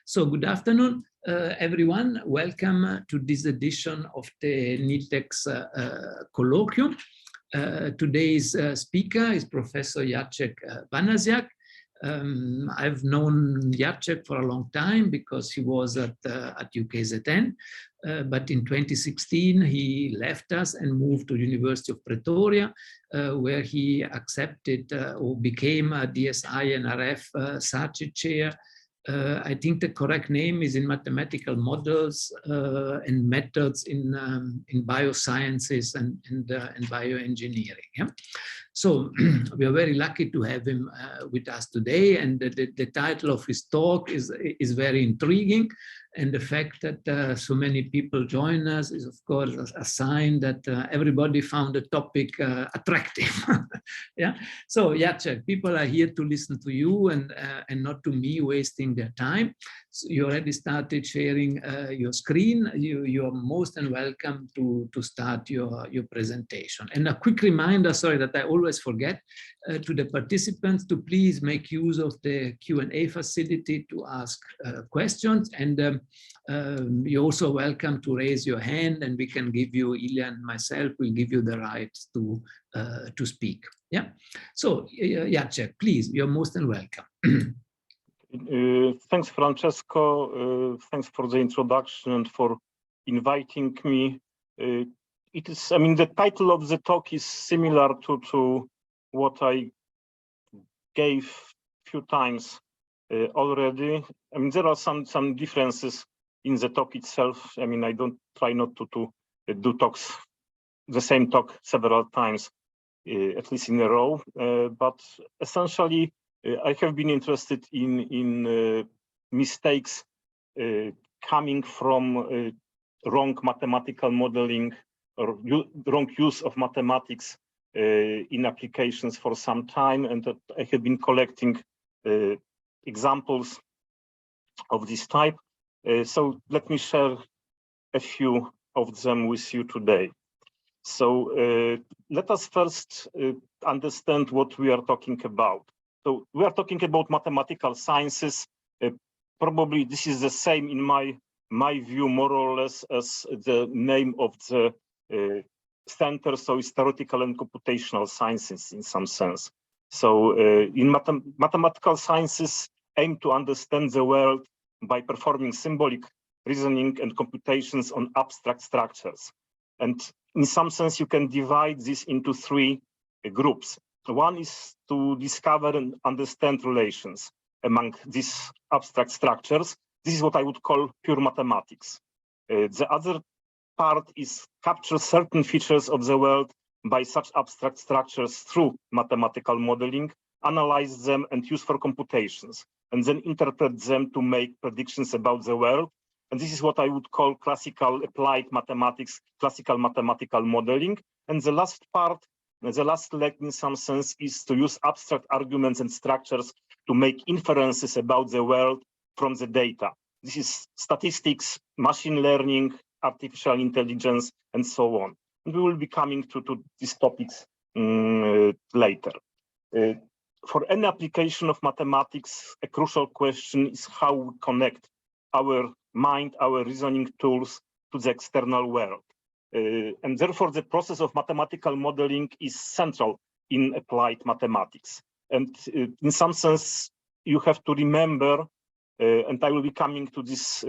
So good afternoon, everyone. Welcome to this edition of the NITheCS Colloquium. Today's speaker is Professor Jacek Banasiak. I've known Jacek for a long time because he was at UKZN, but in 2016 he left us and moved to University of Pretoria, where he accepted or became a DSI and RF SARChI chair. I think the correct name is in mathematical models and methods in biosciences and bioengineering. Yeah? So we are very lucky to have him with us today, and the title of his talk is very intriguing, and the fact that so many people join us is of course a sign that everybody found the topic attractive. Yeah. So Jacek, people are here to listen to you and not to me wasting their time. So you already started sharing your screen. You are most and welcome to start your presentation. And a quick reminder, sorry that I always forget, to the participants to please make use of the Q&A facility to ask questions, and you're also welcome to raise your hand, and we can give you, Ilya and myself will give you the right to speak. Yeah. So Jacek, please, you're most and welcome. Thanks, Francesco. Thanks for the introduction and for inviting me. It is, I mean, the title of the talk is similar to what I gave a few times already. I mean, there are some differences in the talk itself. I mean, I don't try not to do talks, the same talk several times, at least in a row. But essentially, I have been interested in mistakes coming from wrong mathematical modeling or wrong use of mathematics in applications for some time, and that I have been collecting examples of this type. So let me share a few of them with you today. So let us first understand what we are talking about. So we are talking about mathematical sciences. Probably this is the same in my view, more or less, as the name of the center. So it's theoretical and computational sciences in some sense. So in mathematical sciences aim to understand the world by performing symbolic reasoning and computations on abstract structures. And in some sense, you can divide this into three groups. One is to discover and understand relations among these abstract structures. This is what I would call pure mathematics. The other part is capture certain features of the world by such abstract structures through mathematical modeling, analyze them and use for computations, and then interpret them to make predictions about the world. And this is what I would call classical applied mathematics, classical mathematical modeling. And the last part, the last leg in some sense, is to use abstract arguments and structures to make inferences about the world from the data. This is statistics, machine learning, artificial intelligence, and so on. And we will be coming to these topics later. For any application of mathematics, a crucial question is how we connect our mind, our reasoning tools to the external world. And therefore, the process of mathematical modeling is central in applied mathematics. And in some sense, you have to remember, and I will be coming to this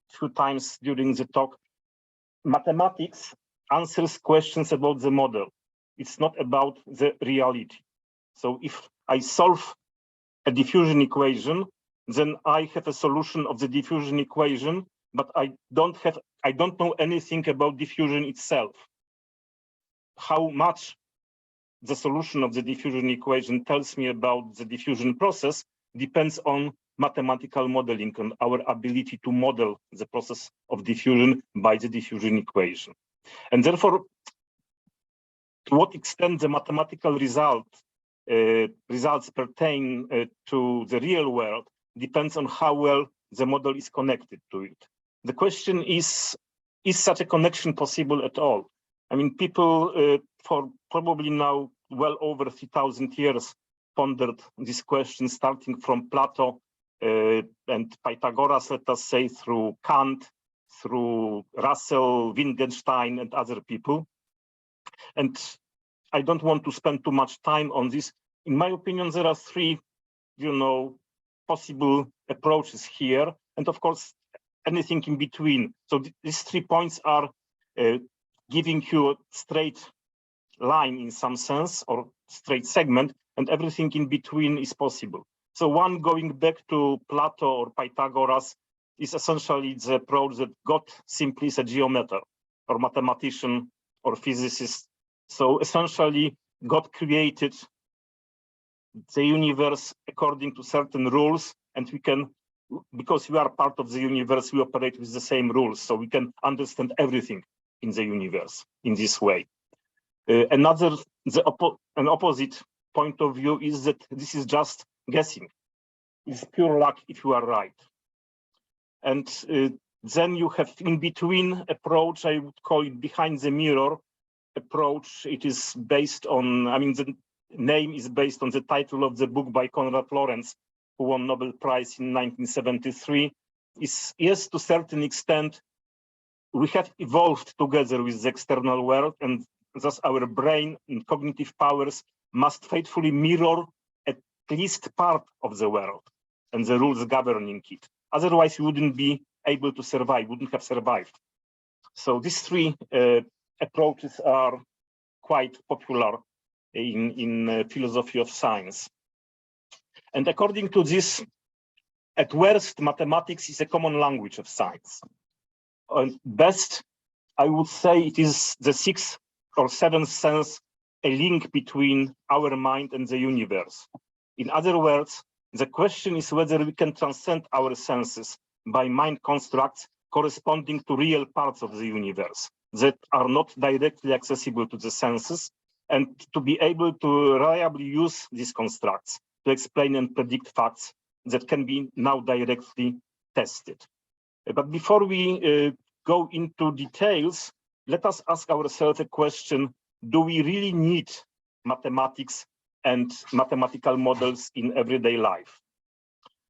few times during the talk, mathematics answers questions about the model. It's not about the reality. So if I solve a diffusion equation, then I have a solution of the diffusion equation, but I don't know anything about diffusion itself. How much the solution of the diffusion equation tells me about the diffusion process depends on mathematical modeling and our ability to model the process of diffusion by the diffusion equation. And therefore, to what extent the mathematical results pertain to the real world depends on how well the model is connected to it. The question is such a connection possible at all? I mean, people for probably now well over 3,000 years pondered this question, starting from Plato and Pythagoras, let us say, through Kant, through Russell, Wittgenstein, and other people. And I don't want to spend too much time on this. In my opinion, there are three, possible approaches here, and of course, anything in between. So these 3 points are giving you a straight line in some sense, or straight segment, and everything in between is possible. So one, going back to Plato or Pythagoras, is essentially the approach that God simply is a geometer or mathematician or physicist. So essentially, God created the universe according to certain rules, and we can, because we are part of the universe, we operate with the same rules, so we can understand everything in the universe in this way. An opposite point of view is that this is just guessing. It's pure luck if you are right. And then you have in between approach, I would call it behind the mirror approach. It is based on, the name is based on the title of the book by Konrad Lorenz, who won Nobel Prize in 1973. Is, yes, to a certain extent, we have evolved together with the external world, and thus our brain and cognitive powers must faithfully mirror at least part of the world and the rules governing it. Otherwise, we wouldn't be able to survive, wouldn't have survived. So these three approaches are quite popular in philosophy of science. And according to this, at worst, mathematics is a common language of science. At best, I would say it is the sixth or seventh sense, a link between our mind and the universe. In other words, the question is whether we can transcend our senses by mind constructs corresponding to real parts of the universe that are not directly accessible to the senses, and to be able to reliably use these constructs to explain and predict facts that can be now directly tested. But before we go into details, let us ask ourselves a question: do we really need mathematics and mathematical models in everyday life?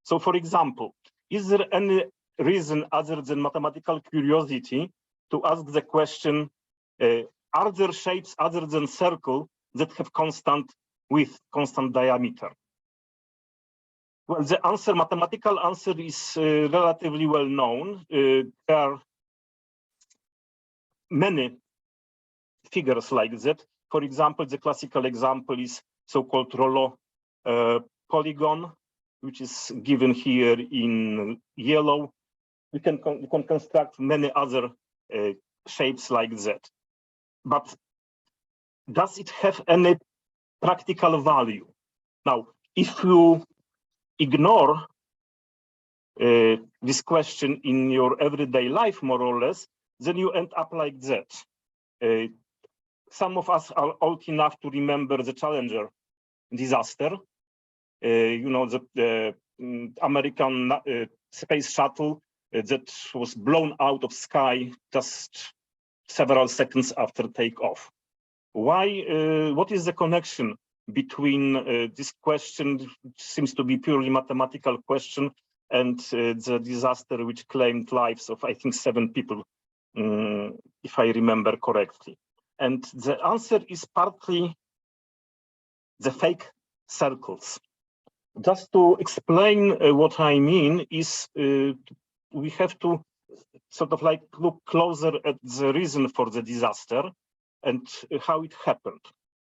So, for example, is there any reason other than mathematical curiosity to ask the question, are there shapes other than circle that have constant width, constant diameter? Well, the answer, mathematical answer, is relatively well known. There are many figures like that. For example, the classical example is so-called Rollo polygon, which is given here in yellow. We can construct many other shapes like that. But does it have any practical value? Now, if you ignore this question in your everyday life, more or less, then you end up like that. Some of us are old enough to remember the Challenger disaster. The American space shuttle that was blown out of sky just several seconds after takeoff. Why? What is the connection between this question, which seems to be purely mathematical question, and the disaster which claimed lives of, I think, 7 people, if I remember correctly? And the answer is partly the fake circles. Just to explain what I mean is we have to sort of like look closer at the reason for the disaster and how it happened.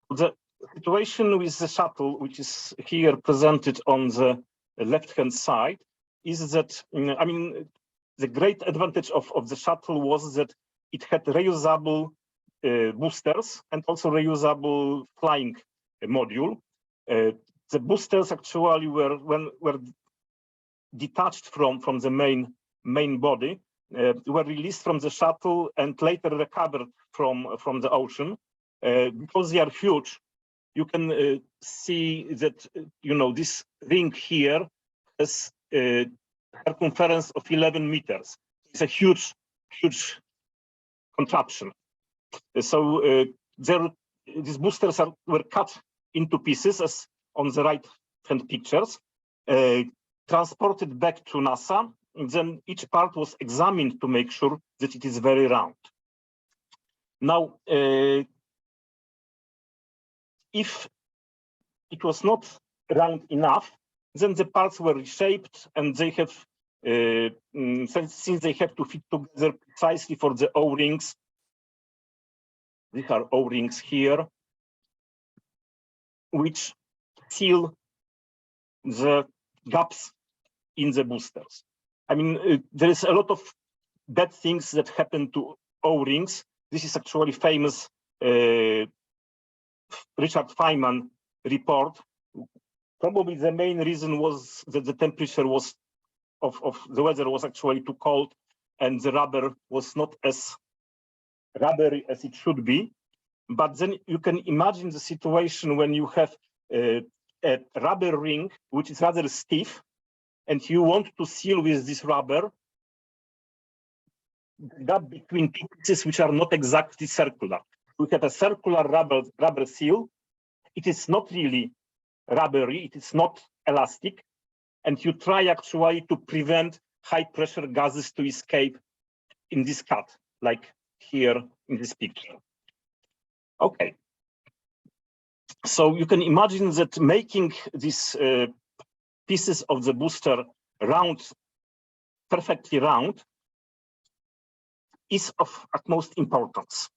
The situation with the shuttle, which is here presented on the left-hand side, is that, the great advantage of the shuttle was that it had reusable boosters and also reusable flying module. The boosters actually were detached from the main body, were released from the shuttle and later recovered from the ocean. Because they are huge, you can see that this ring here has a circumference of 11 meters. It's a huge contraption. So these boosters were cut into pieces, as on the right-hand pictures. transported back to NASA, and then each part was examined to make sure that it is very round. Now, if it was not round enough, then the parts were reshaped, and they have, since they have to fit together precisely for the O-rings, these are O-rings here, which seal the gaps in the boosters. I mean, there is a lot of bad things that happen to O-rings. This is actually famous Richard Feynman report. Probably the main reason was that the temperature was of the weather was actually too cold, and the rubber was not as rubbery as it should be. But then you can imagine the situation when you have a rubber ring which is rather stiff, and you want to seal with this rubber the gap between two pieces which are not exactly circular. We have a circular rubber seal. It is not really rubbery, it is not elastic, and you try actually to prevent high pressure gases to escape in this cut, like here in this picture. Okay, so you can imagine that making these pieces of the booster round, perfectly round, is of utmost importance.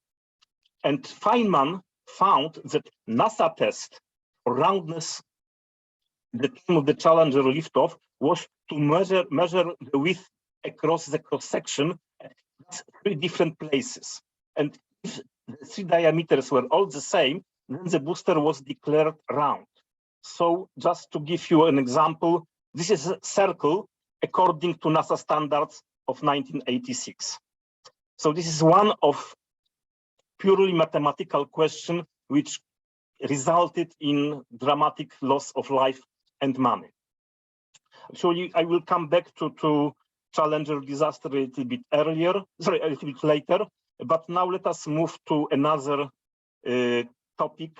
And Feynman found that NASA test for roundness, the time of the Challenger liftoff, was to measure the width across the cross-section at 3 different places. And if the 3 diameters were all the same, then the booster was declared round. So just to give you an example, this is a circle according to NASA standards of 1986. So this is one of purely mathematical question which resulted in dramatic loss of life and money. Actually, I will come back to Challenger disaster a little bit earlier, sorry, a little bit later, but now let us move to another topic.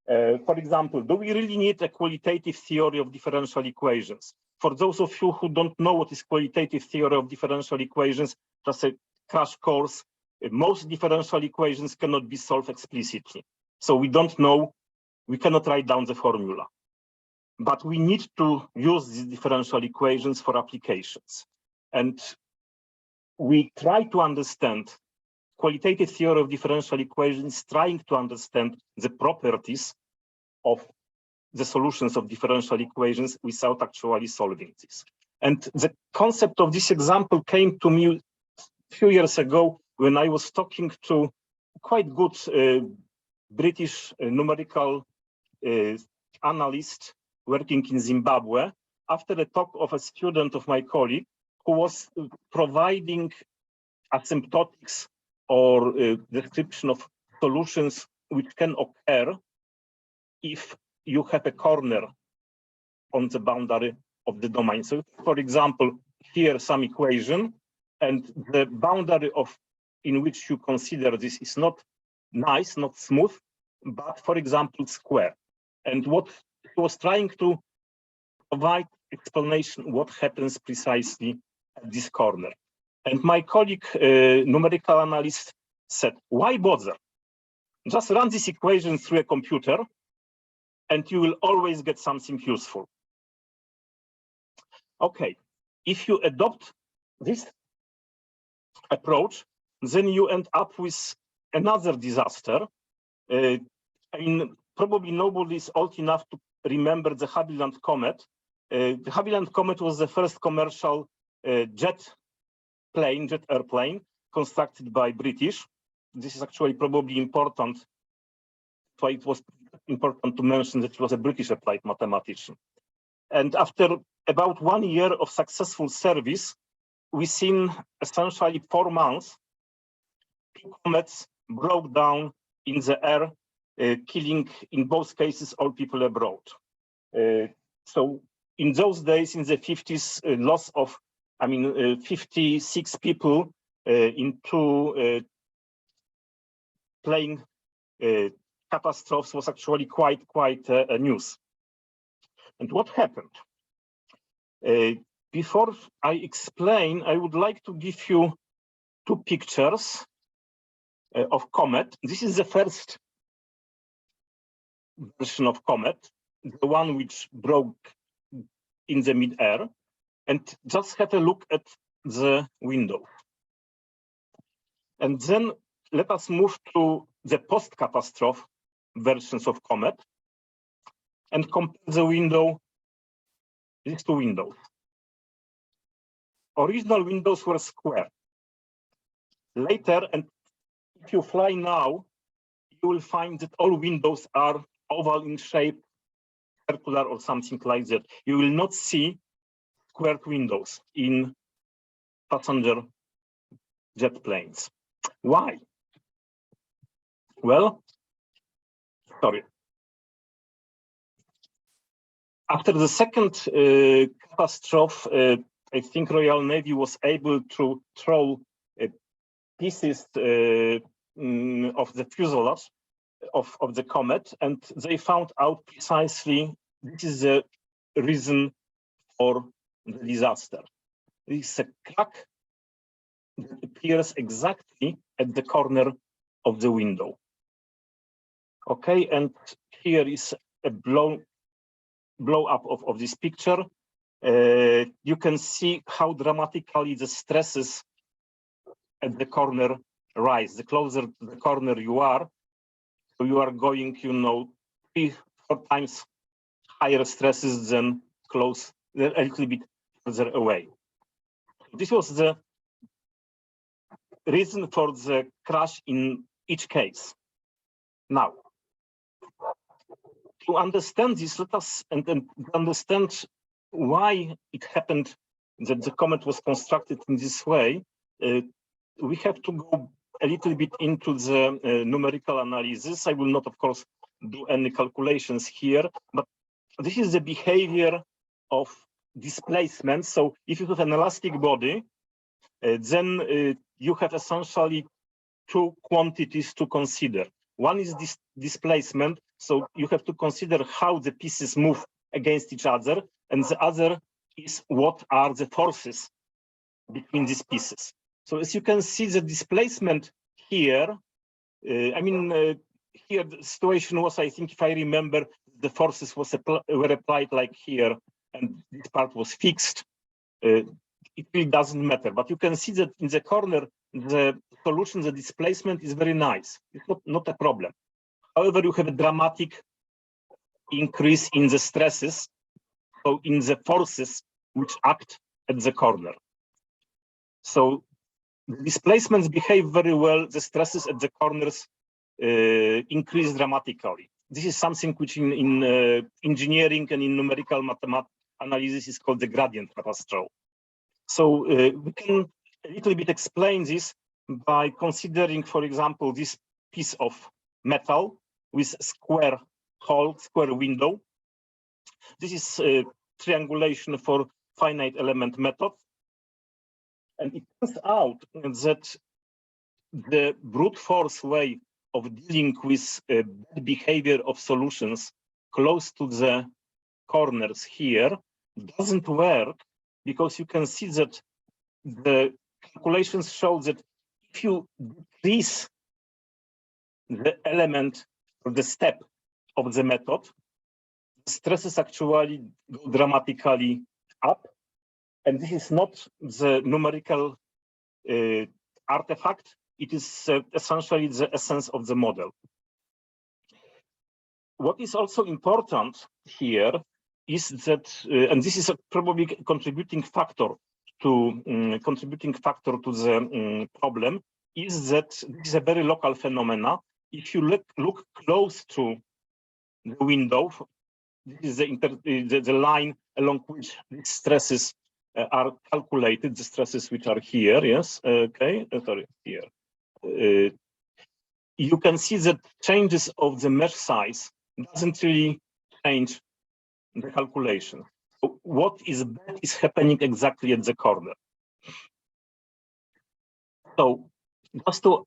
For example, do we really need a qualitative theory of differential equations? For those of you who don't know what is qualitative theory of differential equations, just a crash course. Most differential equations cannot be solved explicitly. So we don't know, we cannot write down the formula. But we need to use these differential equations for applications. And we try to understand qualitative theory of differential equations, trying to understand the properties of the solutions of differential equations without actually solving this. And the concept of this example came to me a few years ago when I was talking to quite good British numerical analyst working in Zimbabwe, after a talk of a student of my colleague who was providing asymptotics or description of solutions which can occur if you have a corner on the boundary of the domain. So, for example, here some equation, and the boundary in which you consider this is not nice, not smooth, but, for example, square. And what he was trying to provide explanation what happens precisely at this corner. And my colleague, numerical analyst, said, why bother? Just run this equation through a computer and you will always get something useful. Okay, if you adopt this approach, then you end up with another disaster. I mean, probably nobody is old enough to remember the Havilland Comet. The Havilland Comet was the first commercial jet airplane constructed by British. This is actually probably important. So it was important to mention that it was a British applied mathematician. And after about 1 year of successful service, within essentially 4 months, 2 comets broke down in the air, killing in both cases all people abroad. So in those days, in the 50s, loss of, 56 people in 2 plane catastrophes was actually quite a news. And what happened? Before I explain, I would like to give you two pictures of Comet. This is the first version of Comet, the one which broke in the mid-air. And just have a look at the window. And then let us move to the post-catastrophe versions of Comet and compare the window, these two windows. Original windows were square. Later, and if you fly now, you will find that all windows are oval in shape, circular or something like that. You will not see squared windows in passenger jet planes. Why? Well, sorry. After the second catastrophe, I think Royal Navy was able to throw pieces of the fuselage of the Comet, and they found out precisely this is the reason for the disaster. This is a crack that appears exactly at the corner of the window. Okay, and here is a blow up of this picture. You can see how dramatically the stresses at the corner rise. The closer to the corner you are, so you are going, 3-4 times higher stresses than close, a little bit further away. This was the reason for the crash in each case. Now, to understand this, let us understand why it happened that the comet was constructed in this way. We have to go a little bit into the numerical analysis. I will not, of course, do any calculations here, but this is the behavior of displacement. So if you have an elastic body, then you have essentially two quantities to consider. One is this displacement, so you have to consider how the pieces move against each other, and the other is what are the forces between these pieces. So as you can see, the displacement here, here the situation was, I think, if I remember, the forces were applied like here, and this part was fixed. It really doesn't matter, but you can see that in the corner, the solution, the displacement is very nice. It's not a problem. However, you have a dramatic increase in the stresses, so in the forces which act at the corner. So the displacements behave very well. The stresses at the corners increase dramatically. This is something which in engineering and in numerical mathematics analysis is called the gradient catastrophe. So we can a little bit explain this by considering, for example, this piece of metal with square hole, square window. This is triangulation for finite element method. And it turns out that the brute force way of dealing with bad behavior of solutions close to the corners here doesn't work, because you can see that the calculations show that if you decrease the element or the step of the method, the stresses actually go dramatically up. And this is not the numerical artifact. It is essentially the essence of the model. What is also important here is that, and this is probably a contributing factor to the problem, is that this is a very local phenomena. If you look close to the window, this is the line along which these stresses are calculated, the stresses which are here, yes, okay, sorry, here. You can see that changes of the mesh size doesn't really change the calculation. So what is bad is happening exactly at the corner. So just to,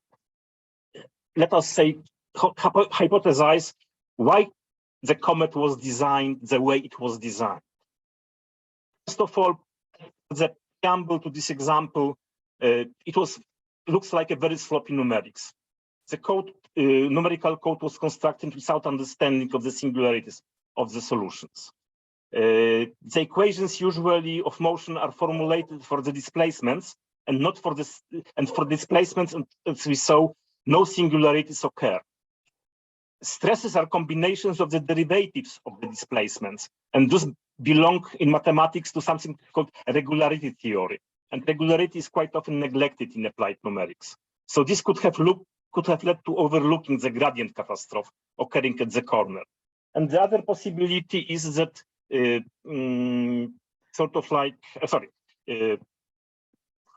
let us say, hypothesize why the comet was designed the way it was designed. First of all, the preamble to this example, looks like a very sloppy numerics. The code, numerical code was constructed without understanding of the singularities of the solutions. The equations usually of motion are formulated for the displacements and not for this, and for displacements, and as we saw, no singularities occur. Stresses are combinations of the derivatives of the displacements, and thus belong in mathematics to something called regularity theory. And regularity is quite often neglected in applied numerics. So this could have led to overlooking the gradient catastrophe occurring at the corner. And the other possibility is that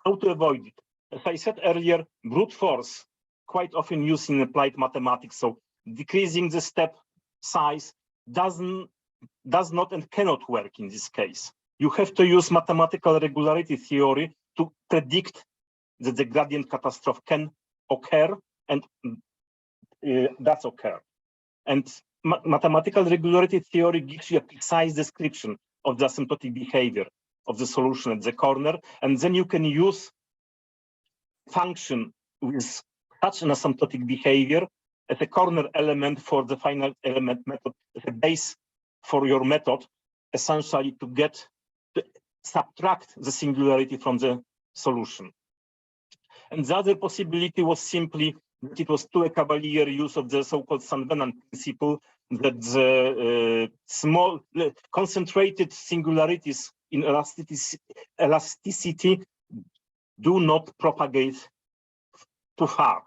how to avoid it. As I said earlier, brute force quite often used in applied mathematics. So decreasing the step size does not and cannot work in this case. You have to use mathematical regularity theory to predict that the gradient catastrophe can occur, and does occur. And mathematical regularity theory gives you a precise description of the asymptotic behavior of the solution at the corner, and then you can use function with such an asymptotic behavior as a corner element for the final element method, as a base for your method, essentially to subtract the singularity from the solution. And the other possibility was simply that it was too a cavalier use of the so-called Van principle, that the small concentrated singularities in elasticity do not propagate too far.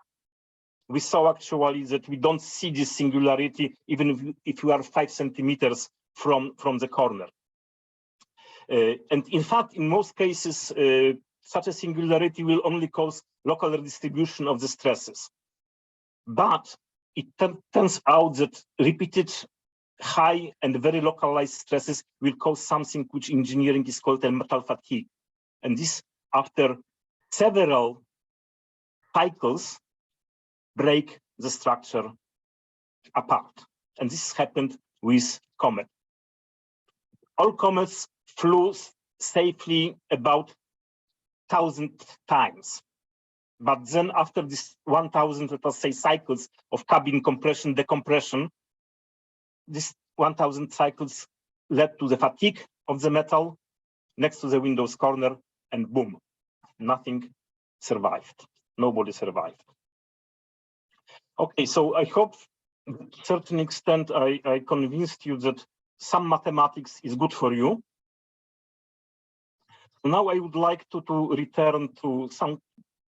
We saw actually that we don't see this singularity even if you are 5 centimeters from the corner. And in fact, in most cases, such a singularity will only cause local redistribution of the stresses. But it turns out that repeated high and very localized stresses will cause something which in engineering is called a metal fatigue. And this, after several cycles, break the structure apart. And this happened with Comet. All comets flew safely about 1,000 times. But then after this 1,000, let us say, cycles of cabin compression, decompression, this 1,000 cycles led to the fatigue of the metal next to the window's corner, and boom, nothing survived. Nobody survived. Okay, so I hope to a certain extent I convinced you that some mathematics is good for you. Now I would like to return to some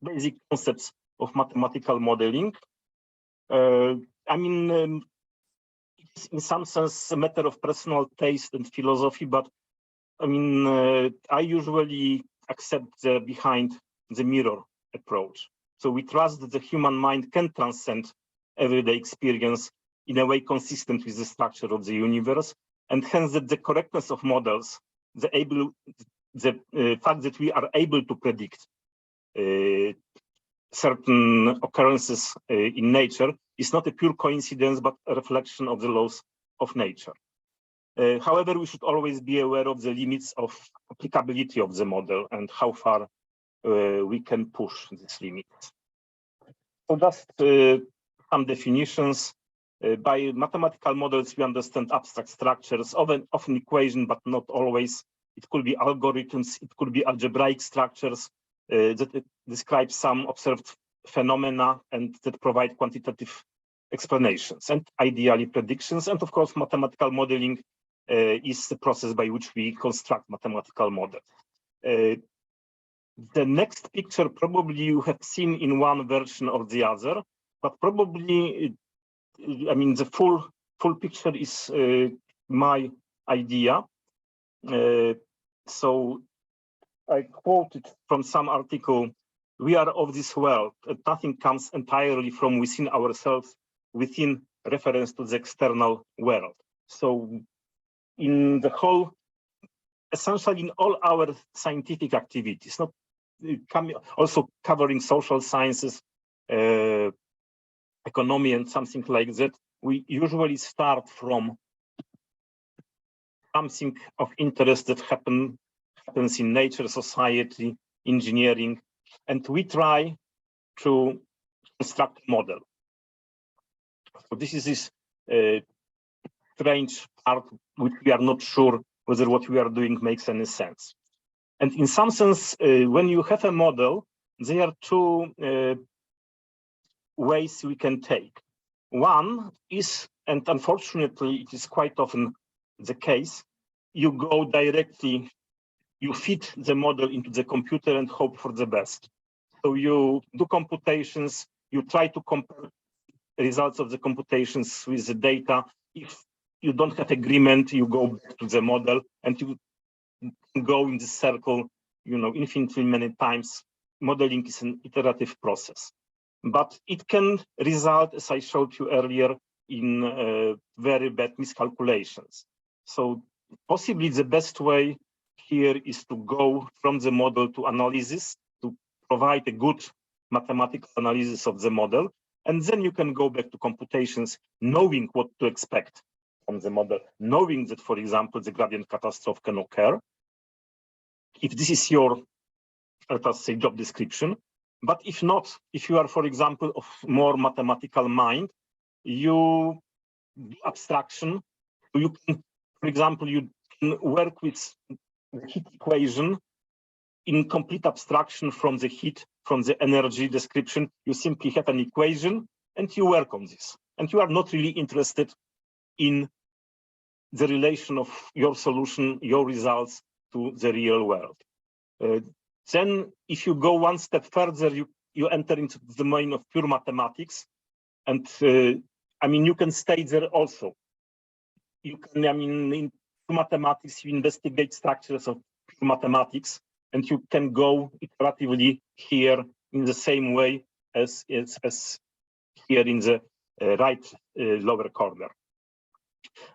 basic concepts of mathematical modeling. It's in some sense a matter of personal taste and philosophy, but I usually accept the behind the mirror approach. So we trust that the human mind can transcend everyday experience in a way consistent with the structure of the universe, and hence that the correctness of models, the fact that we are able to predict certain occurrences in nature is not a pure coincidence, but a reflection of the laws of nature. However, we should always be aware of the limits of applicability of the model and how far we can push these limits. So just some definitions. By mathematical models, we understand abstract structures, often equation, but not always. It could be algorithms, it could be algebraic structures that describe some observed phenomena and that provide quantitative explanations and ideally predictions. And of course, mathematical modeling is the process by which we construct mathematical models. The next picture probably you have seen in one version or the other, but probably, the full picture is my idea. So I quoted from some article, "We are of this world, and nothing comes entirely from within ourselves, within reference to the external world." So in the whole, essentially in all our scientific activities, not also covering social sciences, economy and something like that, we usually start from something of interest that happened happens in nature, society, engineering, and we try to construct a model. So this is this strange part which we are not sure whether what we are doing makes any sense. And in some sense, when you have a model, there are two ways we can take. One is, and unfortunately it is quite often the case, you go directly, you fit the model into the computer and hope for the best. So you do computations, you try to compare results of the computations with the data. If you don't have agreement, you go back to the model and you go in this circle, infinitely many times. Modeling is an iterative process, but it can result, as I showed you earlier, in very bad miscalculations. So possibly the best way here is to go from the model to analysis, to provide a good mathematical analysis of the model, and then you can go back to computations, knowing what to expect from the model, knowing that, for example, the gradient catastrophe can occur. If this is your, let us say, job description, but if not, if you are, for example, of more mathematical mind, you do abstraction. You can, for example, you can work with the heat equation in complete abstraction from the heat, from the energy description. You simply have an equation and you work on this. And you are not really interested in the relation of your solution, your results to the real world. Then if you go one step further, you enter into the domain of pure mathematics. And I mean, you can stay there also. You can, I mean, in mathematics, you investigate structures of pure mathematics, and you can go iteratively here in the same way as here in the right lower corner.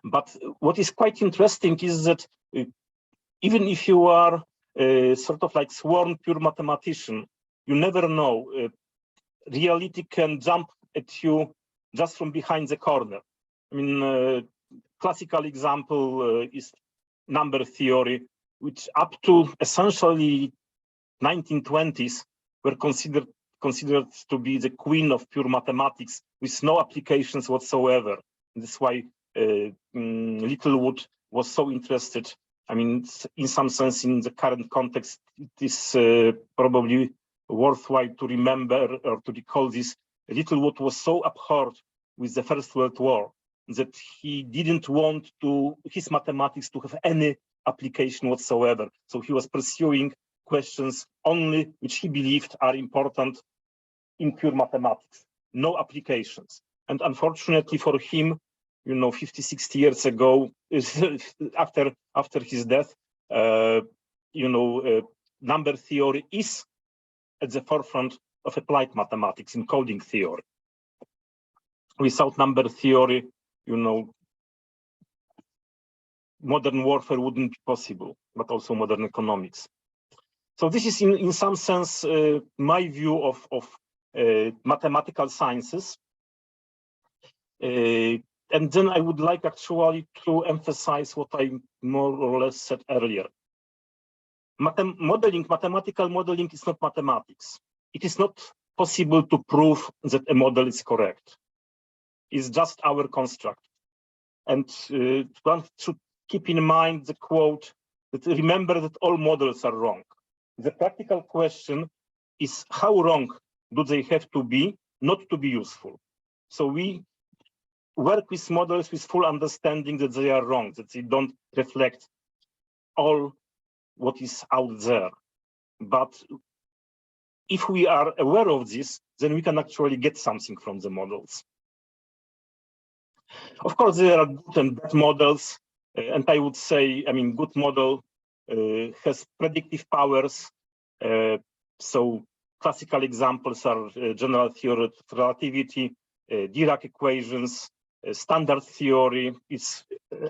But what is quite interesting is that even if you are sort of like sworn pure mathematician, you never know. Reality can jump at you just from behind the corner. I mean, classical example is number theory, which up to essentially 1920s were considered to be the queen of pure mathematics with no applications whatsoever. That's why Littlewood was so interested. I mean, in some sense, in the current context, it is probably worthwhile to remember or to recall this. Littlewood was so abhorred with the First World War that he didn't want his mathematics to have any application whatsoever. So he was pursuing questions only which he believed are important in pure mathematics, no applications. And unfortunately for him, 50, 60 years ago, after his death, number theory is at the forefront of applied mathematics in coding theory. Without number theory, modern warfare wouldn't be possible, but also modern economics. So this is, in some sense, my view of mathematical sciences. And then I would like actually to emphasize what I more or less said earlier. Mathematical modeling is not mathematics. It is not possible to prove that a model is correct. It's just our construct. And one should keep in mind the quote that remember that all models are wrong. The practical question is how wrong do they have to be not to be useful? So we work with models with full understanding that they are wrong, that they don't reflect all what is out there. But if we are aware of this, then we can actually get something from the models. Of course, there are good and bad models, and I would say, I mean, good model has predictive powers. So classical examples are general theory of relativity, Dirac equations, standard theory. It's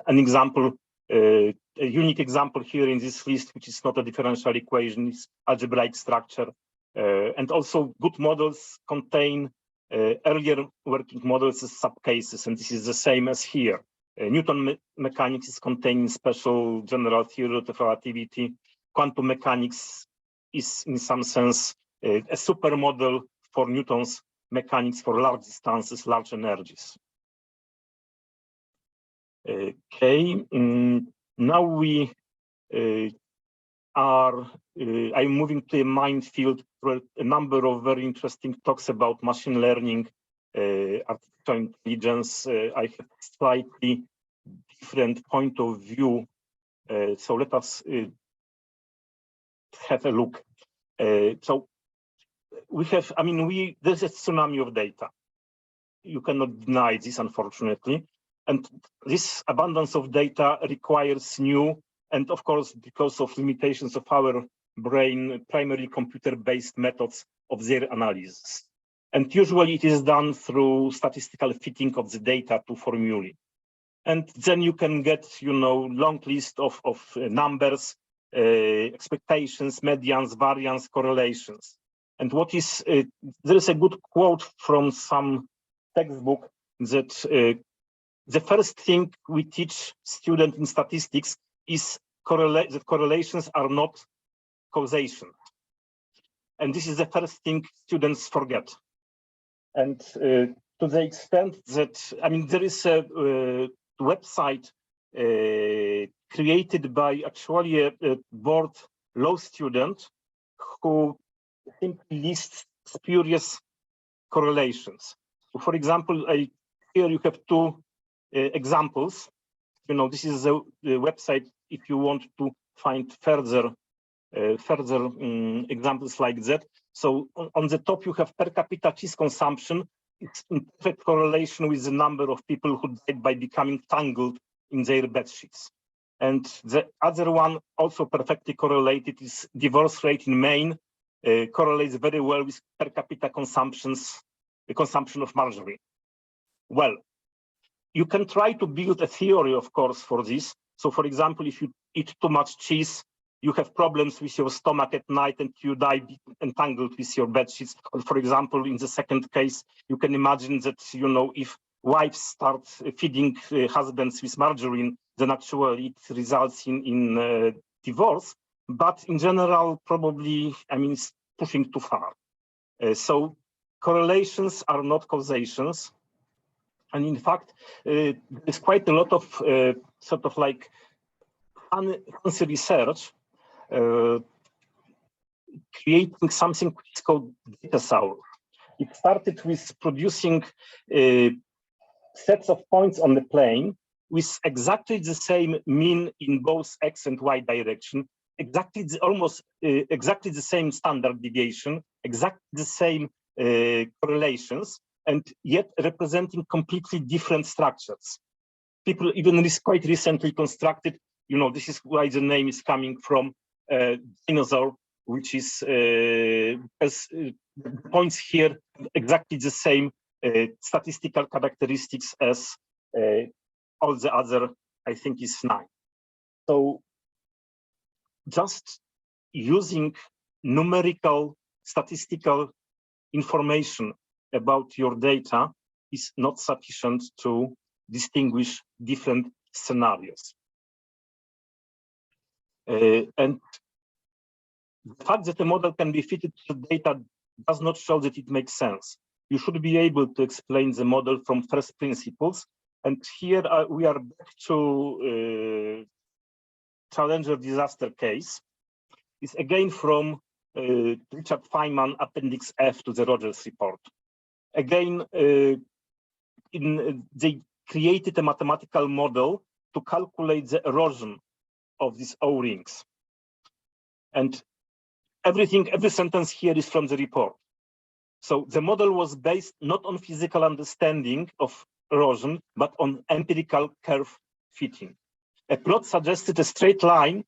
an example, a unique example here in this list, which is not a differential equation, it's algebraic structure. And also good models contain earlier working models as subcases, and this is the same as here. Newton mechanics is containing special general theory of relativity. quantum mechanics is in some sense a supermodel for Newton's mechanics for large distances, large energies. Okay, now we I'm moving to a minefield through a number of very interesting talks about machine learning, artificial intelligence. I have slightly different point of view, so let us have a look. So we have, I mean, there's a tsunami of data. You cannot deny this, unfortunately. And this abundance of data requires new, and of course, because of limitations of our brain, primarily computer-based methods of their analysis. And usually it is done through statistical fitting of the data to formulae. And then you can get, long list of numbers, expectations, medians, variance, correlations. And what is, there is a good quote from some textbook that the first thing we teach students in statistics is that correlations are not causation. And this is the first thing students forget. And to the extent that, I mean, there is a website created by actually a board law student who simply lists spurious correlations. For example, here you have two examples. This is the website if you want to find further examples like that. So on the top you have per capita cheese consumption. It's in perfect correlation with the number of people who died by becoming tangled in their bed sheets. And the other one, also perfectly correlated, is divorce rate in Maine, correlates very well with per capita the consumption of margarine. Well, you can try to build a theory, of course, for this. So, for example, if you eat too much cheese, you have problems with your stomach at night and you die entangled with your bed sheets. Or, for example, in the second case, you can imagine that, if wives start feeding husbands with margarine, then actually it results in divorce. But in general, probably, I mean, it's pushing too far. So correlations are not causations. And in fact, there's quite a lot of sort of like fancy research creating something which is called data sour. It started with producing sets of points on the plane with exactly the same mean in both x and y direction, almost exactly the same standard deviation, exactly the same correlations, and yet representing completely different structures. People even quite recently constructed, this is why the name is coming from dinosaur, which is as points here exactly the same statistical characteristics as all the other, I think, is 9. So just using numerical statistical information about your data is not sufficient to distinguish different scenarios. And the fact that a model can be fitted to data does not show that it makes sense. You should be able to explain the model from first principles. And here we are back to Challenger disaster case. It's again from Richard Feynman, Appendix F to the Rogers report. Again, they created a mathematical model to calculate the erosion of these O-rings. And every sentence here is from the report. So the model was based not on physical understanding of erosion, but on empirical curve fitting. A plot suggested a straight line,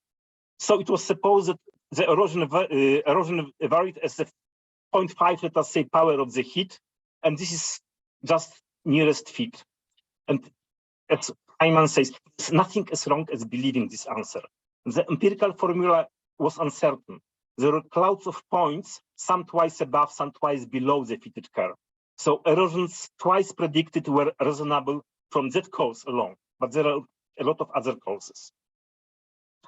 so it was supposed that the erosion varied as the 0.5, let us say, power of the heat, and this is just nearest fit. And as Feynman says, there's nothing as wrong as believing this answer. The empirical formula was uncertain. There were clouds of points, some twice above, some twice below the fitted curve. So erosions twice predicted were reasonable from that cause alone, but there are a lot of other causes.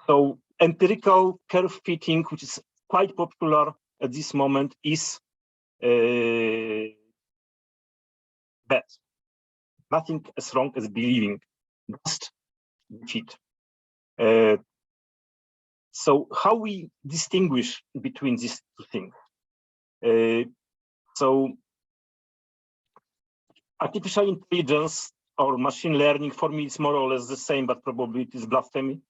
So empirical curve fitting, which is quite popular at this moment, is bad. Nothing as wrong as believing, just fit. So how we distinguish between these two things? So artificial intelligence or machine learning, for me, it's more or less the same, but probably it is blasphemy.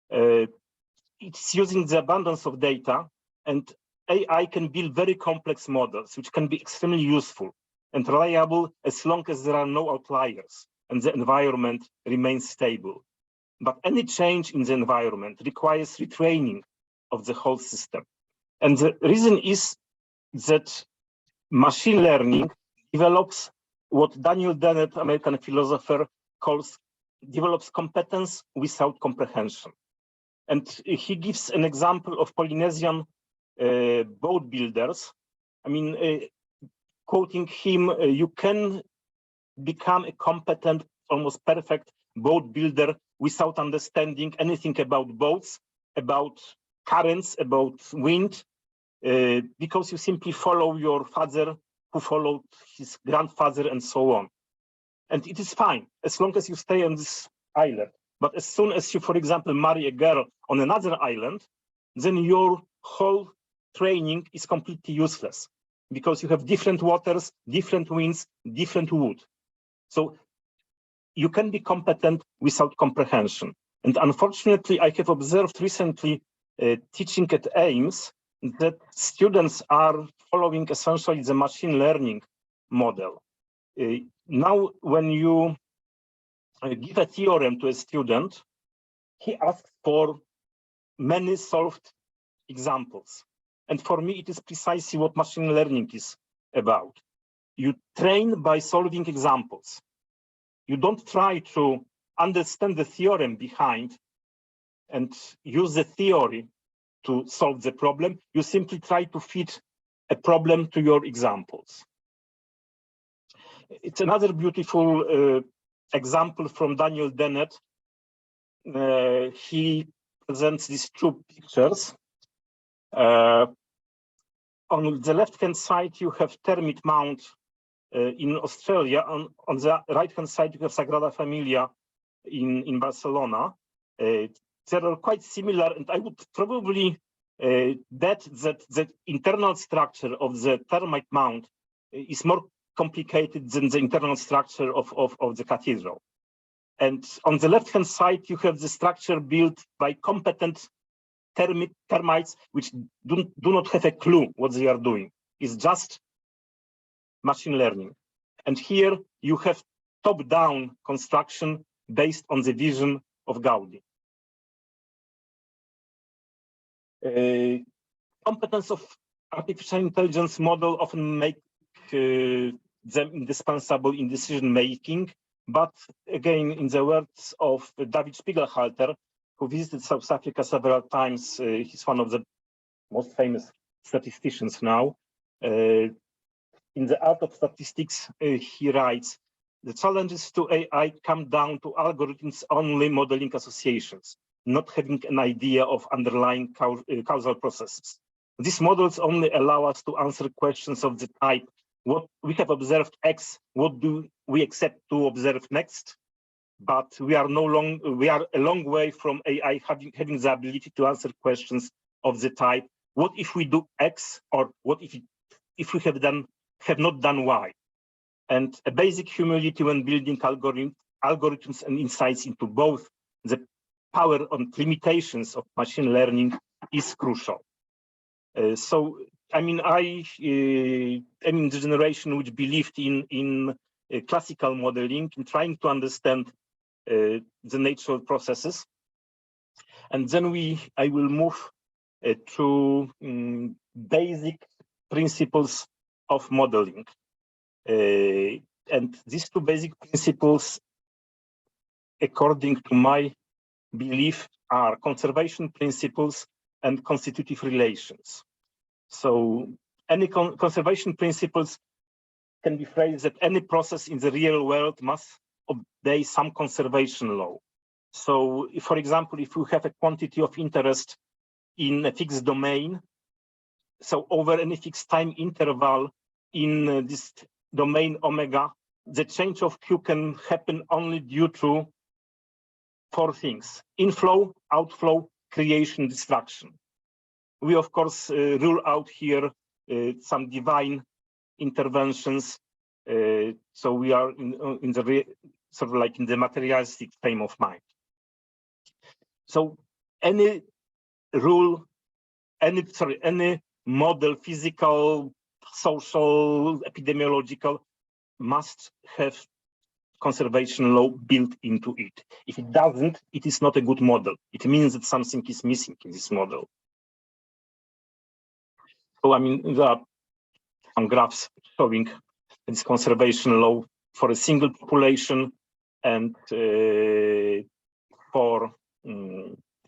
It's using the abundance of data, and AI can build very complex models, which can be extremely useful and reliable as long as there are no outliers and the environment remains stable. But any change in the environment requires retraining of the whole system. And the reason is that machine learning develops what Daniel Dennett, American philosopher, develops competence without comprehension. And he gives an example of Polynesian boat builders. I mean, quoting him, you can become a competent, almost perfect boat builder without understanding anything about boats, about currents, about wind, because you simply follow your father who followed his grandfather and so on. And it is fine, as long as you stay on this island. But as soon as you, for example, marry a girl on another island, then your whole training is completely useless because you have different waters, different winds, different wood. So you can be competent without comprehension. And unfortunately, I have observed recently teaching at Ames that students are following essentially the machine learning model. Now, when you give a theorem to a student, he asks for many solved examples. And for me, it is precisely what machine learning is about. You train by solving examples. You don't try to understand the theorem behind and use the theory to solve the problem. You simply try to fit a problem to your examples. It's another beautiful example from Daniel Dennett. He presents these two pictures. On the left-hand side, you have Termit Mount in Australia. On the right-hand side, you have Sagrada Familia in Barcelona. They are quite similar, and I would probably bet that the internal structure of the termite mound is more complicated than the internal structure of the cathedral. And on the left-hand side, you have the structure built by competent termites, which do not have a clue what they are doing. It's just machine learning. And here you have top-down construction based on the vision of Gaudi. Competence of artificial intelligence model often make them indispensable in decision making, but again, in the words of David Spiegelhalter, who visited South Africa several times, he's one of the most famous statisticians now. In the Art of Statistics, he writes, the challenges to AI come down to algorithms only modeling associations, not having an idea of underlying causal processes. These models only allow us to answer questions of the type, what we have observed X, what do we accept to observe next? But we are a long way from AI having the ability to answer questions of the type, what if we do X, or what if we have not done Y? And a basic humility when building algorithms and insights into both the power and limitations of machine learning is crucial. So, I mean, I am in the generation which believed in classical modeling, in trying to understand the natural processes. And then I will move to basic principles of modeling. And these two basic principles, according to my belief, are conservation principles and constitutive relations. So any conservation principles can be phrased that any process in the real world must obey some conservation law. So, for example, if you have a quantity of interest in a fixed domain. So over any fixed time interval in this domain omega, the change of Q can happen only due to 4 things: inflow, outflow, creation, destruction. We, of course, rule out here some divine interventions. So we are in the sort of like in the materialistic frame of mind. So any rule, any model, physical, social, epidemiological, must have conservation law built into it. If it doesn't, it is not a good model. It means that something is missing in this model. So, I mean, there are some graphs showing this conservation law for a single population, and for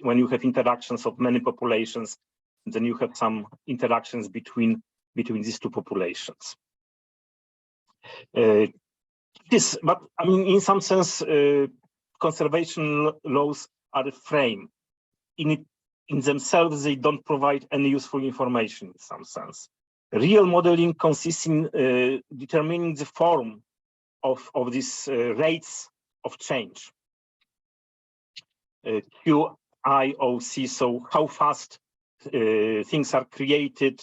when you have interactions of many populations, then you have some interactions between these two populations. But I mean, in some sense, conservation laws are a frame. In themselves, they don't provide any useful information in some sense. Real modeling consists in determining the form of these rates of change. Q, I, O, C, so how fast things are created,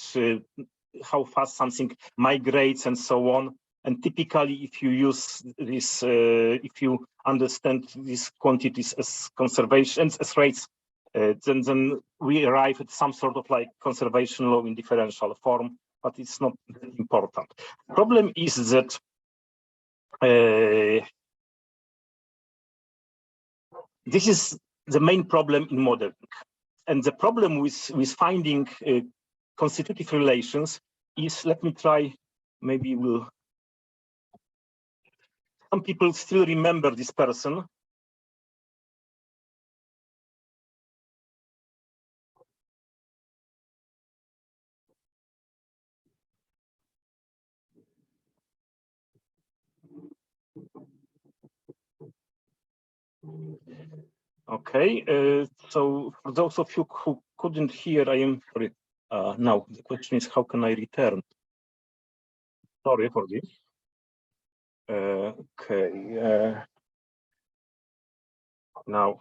how fast something migrates, and so on. And typically, if you use this, if you understand these quantities as conservations, as rates, then we arrive at some sort of like conservation law in differential form, but it's not important. The problem is that this is the main problem in modeling. And the problem with finding constitutive relations is, let me try, maybe we'll, some people still remember this person. Okay, so for those of you who couldn't hear, I am sorry. Now the question is, how can I return? Sorry for this. Okay. Now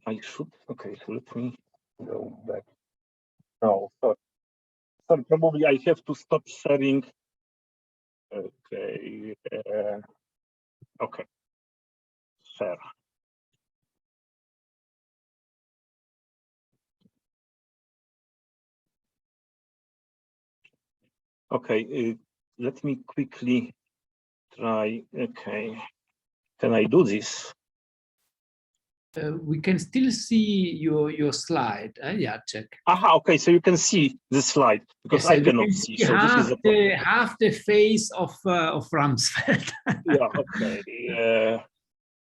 I should. Okay, so let me go back. No, sorry. Sorry, probably I have to stop sharing. Okay. Okay. Share. Okay, let me quickly try. Okay, can I do this? We can still see your slide, Jacek. Aha, okay, so you can see the slide because Yes, I cannot see. So half, this is half the face of Ramsfeld. Yeah, okay.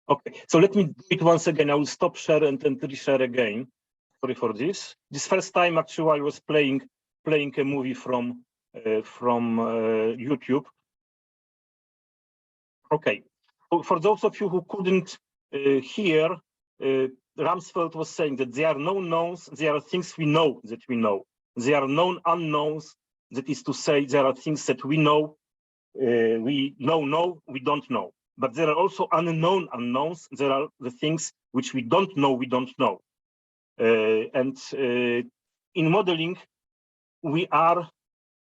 Okay, so let me do it once again. I will stop share and then reshare again. Sorry for this. This first time, actually, I was playing a movie from YouTube. Okay, for those of you who couldn't hear, Ramsfeld was saying that there are no knowns, there are things we know that we know. There are known unknowns, that is to say, there are things that we know, we know, we don't know. But there are also unknown unknowns. There are the things which we don't know, and in modeling, we are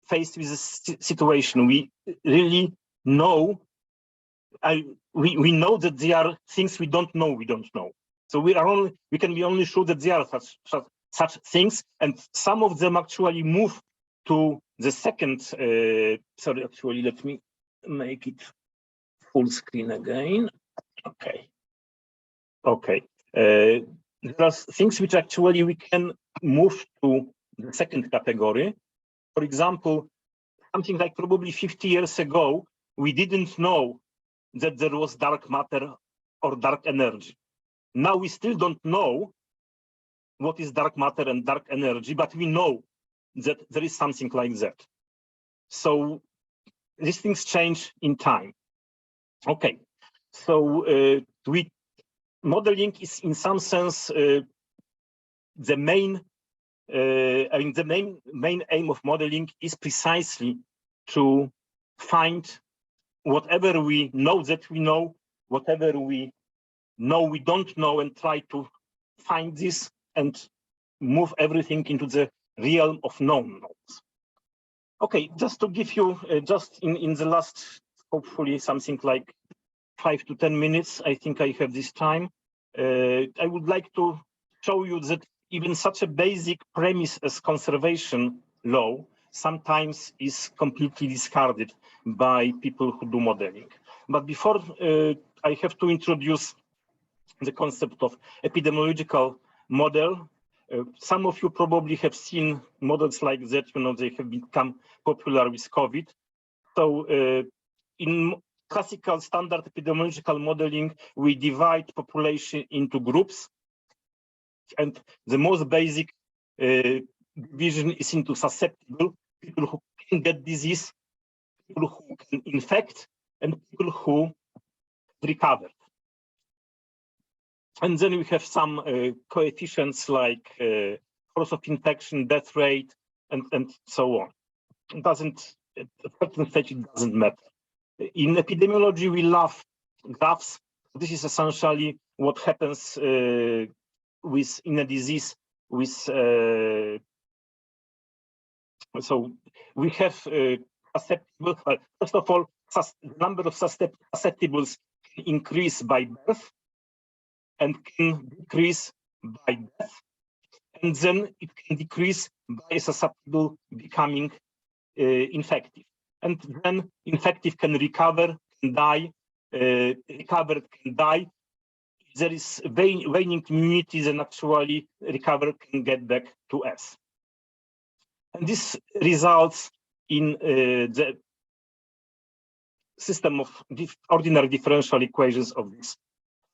faced with a situation. We really know, we know that there are things we don't know. So we can be only sure that there are such things, and some of them actually move to the second. Sorry, actually, let me make it full screen again. Okay. Okay. There are things which actually we can move to the second category. For example, something like probably 50 years ago, we didn't know that there was dark matter or dark energy. Now we still don't know what is dark matter and dark energy, but we know that there is something like that. So these things change in time. Okay, so modeling is in some sense the main main aim of modeling is precisely to find whatever we know that we know, whatever we know we don't know, and try to find this and move everything into the realm of known knowns. Okay, just to give you, just in the last, hopefully something like 5 to 10 minutes, I think I have this time, I would like to show you that even such a basic premise as conservation law sometimes is completely discarded by people who do modeling. But before I have to introduce the concept of epidemiological model. Some of you probably have seen models like that, they have become popular with COVID. So in classical standard epidemiological modeling, we divide population into groups. And the most basic division is into susceptible, people who can get disease, people who can infect, and people who recover. And then we have some coefficients like course of infection, death rate, and so on. It doesn't, at a certain stage, it doesn't matter. In epidemiology, we love graphs. This is essentially what happens in a disease with, so we have susceptible, first of all, the number of susceptibles can increase by birth and can decrease by death, and then it can decrease by susceptible becoming infective. And then infective can recover, can die, recovered can die. If there is waning immunity, then actually recover can get back to S. And this results in the system of ordinary differential equations of this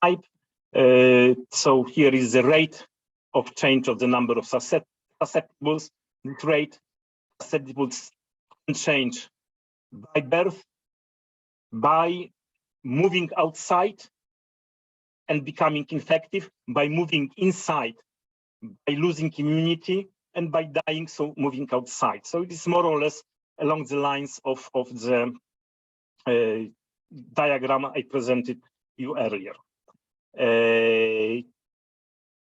type. So here is the rate of change of the number of susceptibles. This rate susceptibles can change by birth, by moving outside and becoming infective, by moving inside, by losing immunity, and by dying, so moving outside. So it is more or less along the lines of the diagram I presented you earlier.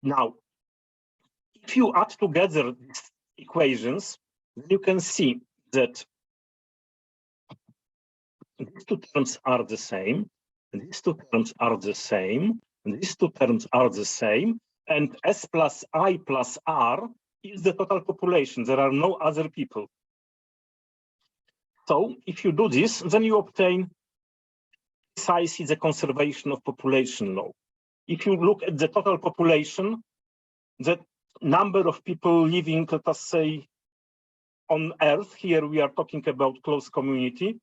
Now, if you add together these equations, you can see that these two terms are the same, and these two terms are the same, and these two terms are the same, and S plus I plus R is the total population. There are no other people. So if you do this, then you obtain precisely the conservation of population law. If you look at the total population, the number of people living, let us say, on Earth, here we are talking about close community,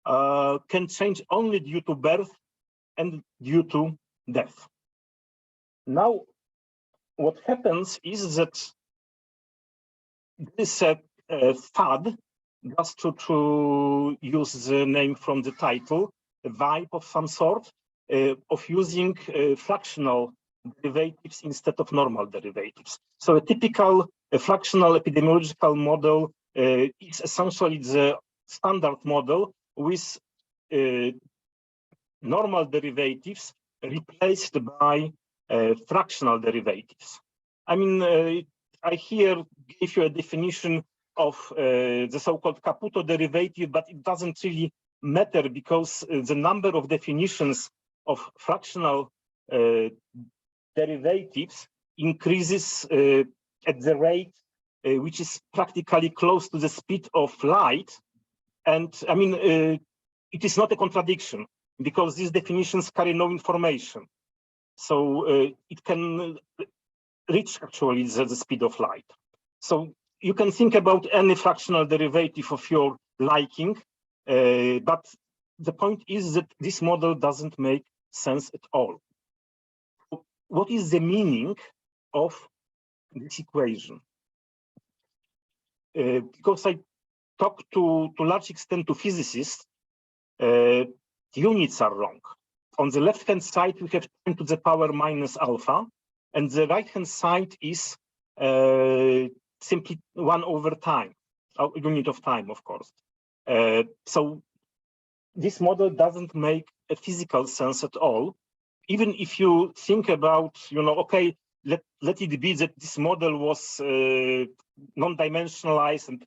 can change only due to birth and due to death. Now, what happens is that this fad, just to use the name from the title, a vibe of some sort, of using fractional derivatives instead of normal derivatives. So a typical fractional epidemiological model is essentially the standard model with normal derivatives replaced by fractional derivatives. I mean, I here gave you a definition of the so-called Caputo derivative, but it doesn't really matter because the number of definitions of fractional derivatives increases at the rate which is practically close to the speed of light. And I mean, it is not a contradiction because these definitions carry no information. So it can reach actually the speed of light. So you can think about any fractional derivative of your liking, but the point is that this model doesn't make sense at all. What is the meaning of this equation? Because I talk to large extent to physicists, the units are wrong. On the left-hand side, we have 10 to the power minus alpha, and the right-hand side is simply 1 over time, unit of time, of course. So this model doesn't make a physical sense at all. Even if you think about, okay, let it be that this model was non-dimensionalized and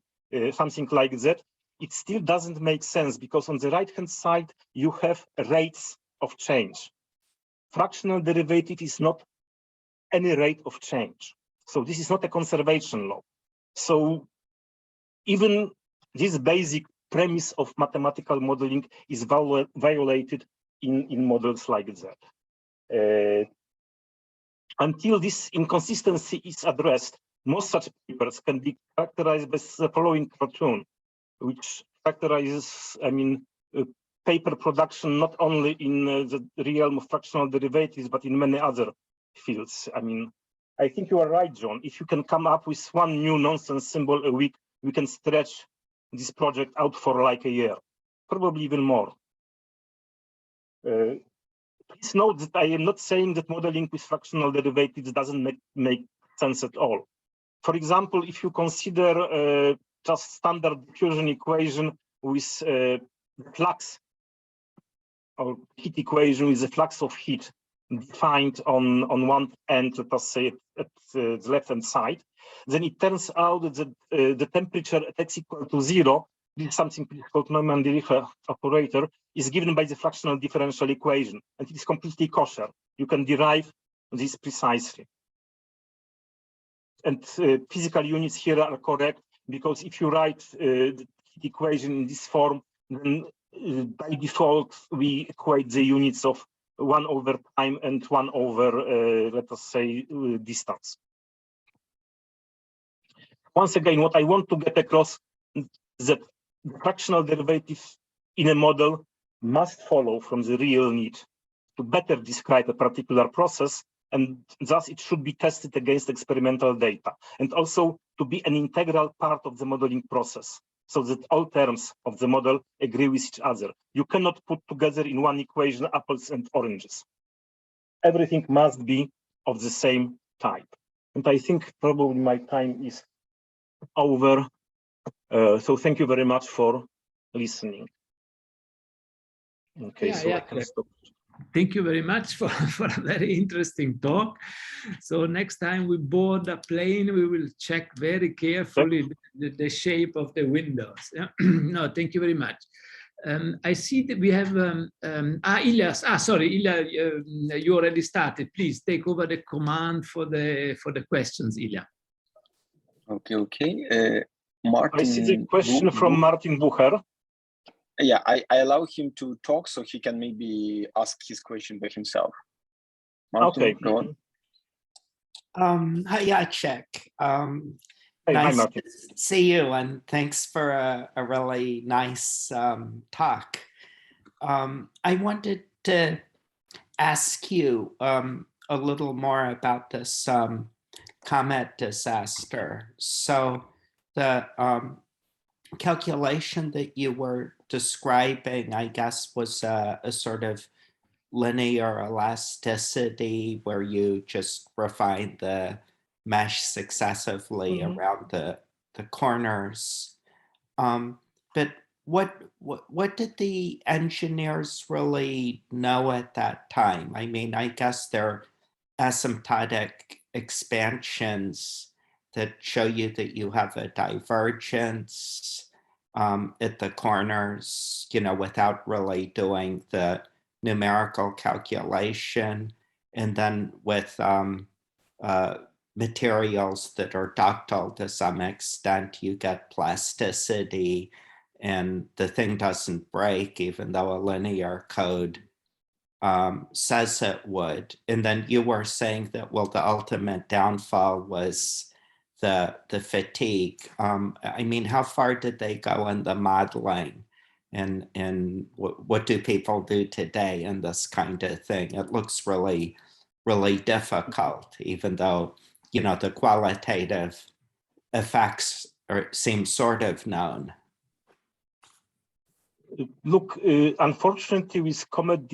something like that, it still doesn't make sense, because on the right-hand side, you have rates of change. Fractional derivative is not any rate of change. So this is not a conservation law. So even this basic premise of mathematical modeling is violated in models like that. Until this inconsistency is addressed, most such papers can be characterized by the following cartoon, which characterizes, paper production not only in the realm of fractional derivatives, but in many other fields. I think you are right, John. If you can come up with one new nonsense symbol a week, we can stretch this project out for like a year, probably even more. Please note that I am not saying that modeling with fractional derivatives doesn't make sense at all. For example, if you consider just standard diffusion equation with flux or heat equation with the flux of heat defined on one end, let us say at the left-hand side, then it turns out that the temperature at x equal to 0, this is something called Neumann-Dirichlet operator, is given by the fractional differential equation, and it is completely kosher. You can derive this precisely. And physical units here are correct, because if you write the equation in this form, then by default, we equate the units of 1 over time and 1 over, let us say, distance. Once again, what I want to get across is that the fractional derivative in a model must follow from the real need to better describe a particular process, and thus it should be tested against experimental data, and also to be an integral part of the modeling process, so that all terms of the model agree with each other. You cannot put together in one equation apples and oranges. Everything must be of the same type. And I think probably my time is over. So thank you very much for listening. Okay, so I can stop. Thank you very much for a very interesting talk. So next time we board a plane, we will check very carefully the shape of the windows. Yeah? No, thank you very much. I see that we have Ilya. Sorry, Ilya, you already started. Please take over the command for the questions, Ilya. Okay. Martin. I see the question from Martin Bucher. Yeah, I allow him to talk so he can maybe ask his question by himself. Martin, okay, go on. Hi, Jacek. Nice to see you, and thanks for a really nice talk. I wanted to ask you a little more about this comet disaster. So the calculation that you were describing, I guess, was a sort of linear elasticity where you just refine the mesh successively around the corners. But what did the engineers really know at that time? I mean, I guess they're asymptotic expansions that show you that you have a divergence at the corners, without really doing the numerical calculation. And then with materials that are ductile to some extent, you get plasticity and the thing doesn't break, even though a linear code says it would. And then you were saying that, well, the ultimate downfall was the fatigue. I mean, how far did they go in the modeling, and what do people do today in this kind of thing? It looks really, really difficult, even though, the qualitative effects seem sort of known. Look, unfortunately, with the comet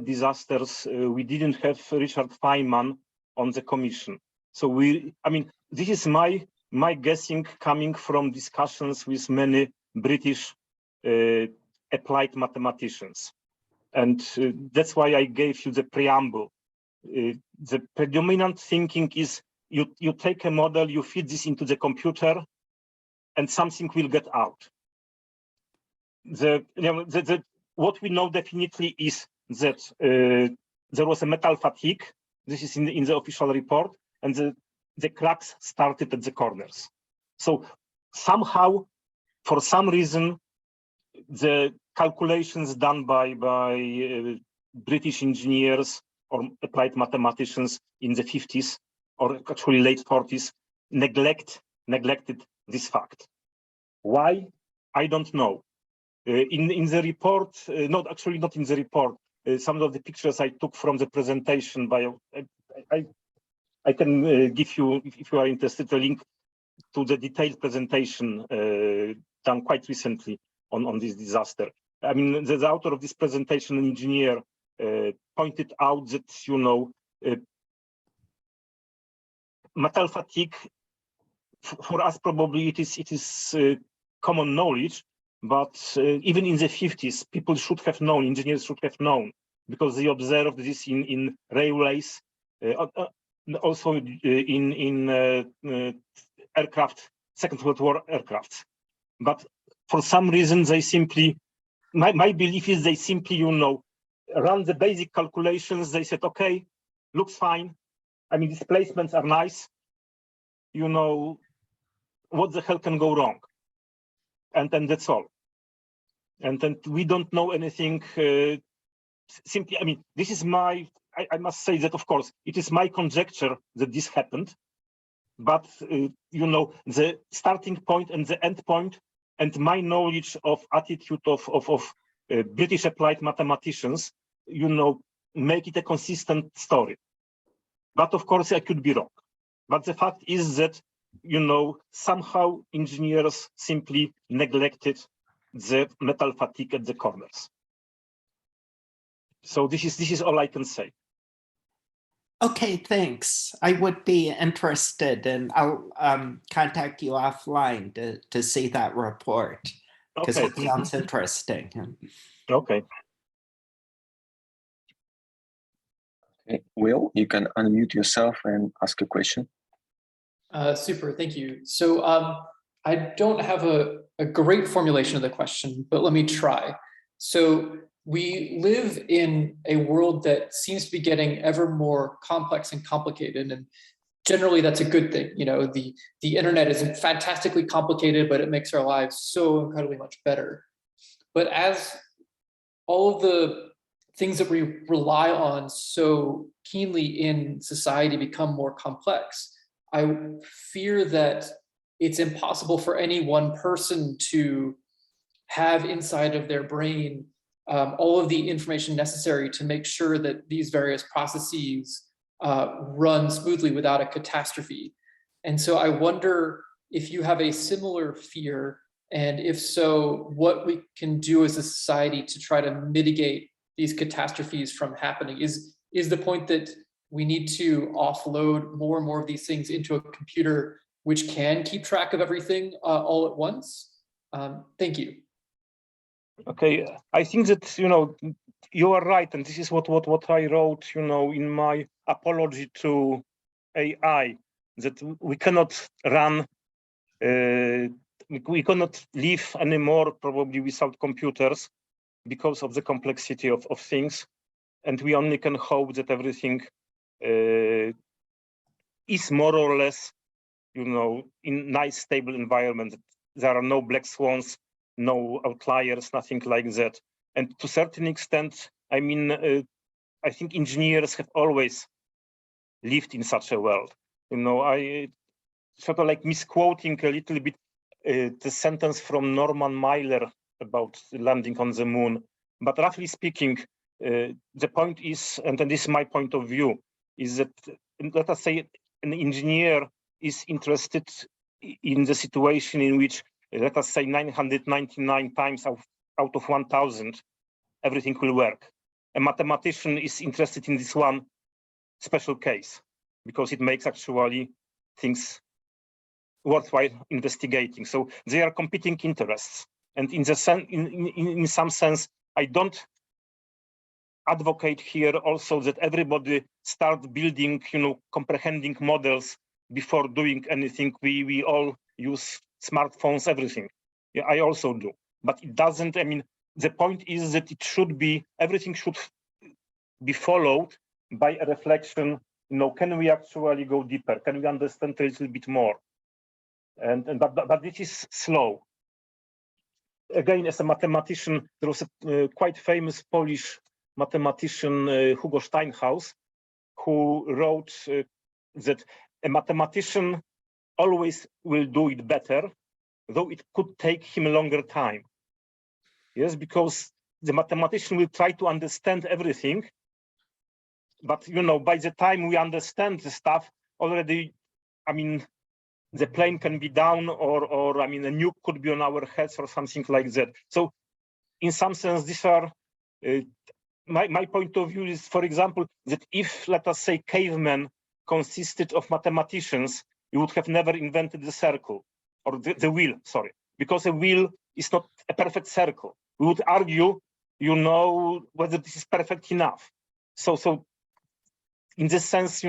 disasters, we didn't have Richard Feynman on the commission. So I mean, this is my guessing coming from discussions with many British applied mathematicians. And that's why I gave you the preamble. The predominant thinking is you take a model, you feed this into the computer, and something will get out. What we know definitely is that there was a metal fatigue. This is in the official report, and the cracks started at the corners. So somehow, for some reason, the calculations done by British engineers or applied mathematicians in the 50s or actually late 40s neglected this fact. Why? I don't know. In the report, not in the report, some of the pictures I took from the presentation I can give you, if you are interested, a link to the detailed presentation done quite recently on this disaster. I mean, the author of this presentation, an engineer, pointed out that, you know, metal fatigue, for us probably it is common knowledge, but even in the 50s, people should have known, engineers should have known, because they observed this in railways, also in aircraft, Second World War aircraft. But for some reason, they simply, my belief is they simply, you know, run the basic calculations. They said, okay, looks fine. I mean, displacements are nice. You know, what the hell can go wrong? And then that's all. And then we don't know anything. Simply, I mean, this is my, I must say that, of course, it is my conjecture that this happened. But, you know, the starting point and the end point and my knowledge of attitude of British applied mathematicians, you know, make it a consistent story. But of course, I could be wrong. But the fact is that, you know, somehow engineers simply neglected the metal fatigue at the corners. So this is all I can say. Okay, thanks. I would be interested, and I'll contact you offline to see that report, because Okay. it sounds interesting. Okay. Okay. Will, you can unmute yourself and ask a question. Super, thank you. So I don't have a great formulation of the question, but let me try. So we live in a world that seems to be getting ever more complex and complicated, and generally that's a good thing. You know, the internet isn't fantastically complicated, but it makes our lives so incredibly much better. But as all of the things that we rely on so keenly in society become more complex, I fear that it's impossible for any one person to have inside of their brain all of the information necessary to make sure that these various processes run smoothly without a catastrophe. And so I wonder if you have a similar fear, and if so, what we can do as a society to try to mitigate these catastrophes from happening. Is the point that we need to offload more and more of these things into a computer which can keep track of everything all at once? Thank you. Okay, I think that, you know, you are right, and this is what I wrote, you know, in my apology to AI, that we cannot run, we cannot live anymore probably without computers because of the complexity of things, and we only can hope that everything is more or less, you know, in nice stable environment. There are no black swans, no outliers, nothing like that. And to a certain extent, I mean, I think engineers have always lived in such a world. You know, I sort of like misquoting a little bit the sentence from Norman Mailer about landing on the moon. But roughly speaking, the point is, and this is my point of view, is that, let us say, an engineer is interested in the situation in which, let us say, 999 times out of 1,000, everything will work. A mathematician is interested in this one special case. because it makes actually things worthwhile investigating. So they are competing interests, and in some sense, I don't advocate here also that everybody start building, comprehending models before doing anything. We all use smartphones, everything. Yeah, I also do, but it doesn't. I mean, the point is that it should be, everything should be followed by a reflection. Can we actually go deeper? Can we understand a little bit more? But this is slow. Again, as a mathematician, there was a quite famous Polish mathematician, Hugo Steinhaus, who wrote that a mathematician always will do it better, though it could take him a longer time. Yes, because the mathematician will try to understand everything, but by the time we understand the stuff already, I mean, the plane can be down, or I mean, a nuke could be on our heads or something like that. So in some sense, these are, my point of view is, for example, that if, let us say, cavemen consisted of mathematicians, you would have never invented the circle, or the wheel, sorry, because a wheel is not a perfect circle. We would argue, whether this is perfect enough. So in this sense,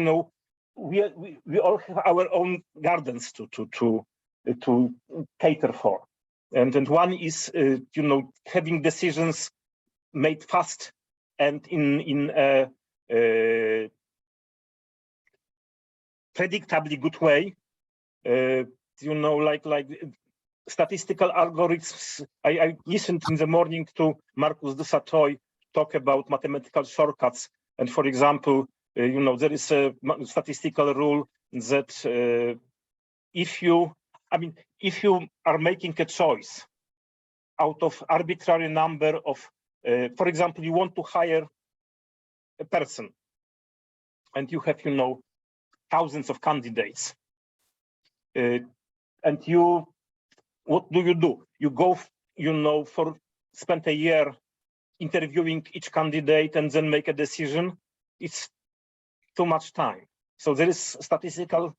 we all have our own gardens to cater for, and one is having decisions made fast and in a predictably good way. Like statistical algorithms. I listened in the morning to Marcus du Sautoy talk about mathematical shortcuts, and for example, there is a statistical rule that if you are making a choice out of arbitrary number of, for example, you want to hire a person, and you have, thousands of candidates, and what do? You go, spend a year interviewing each candidate and then make a decision. It's too much time. So there is statistical,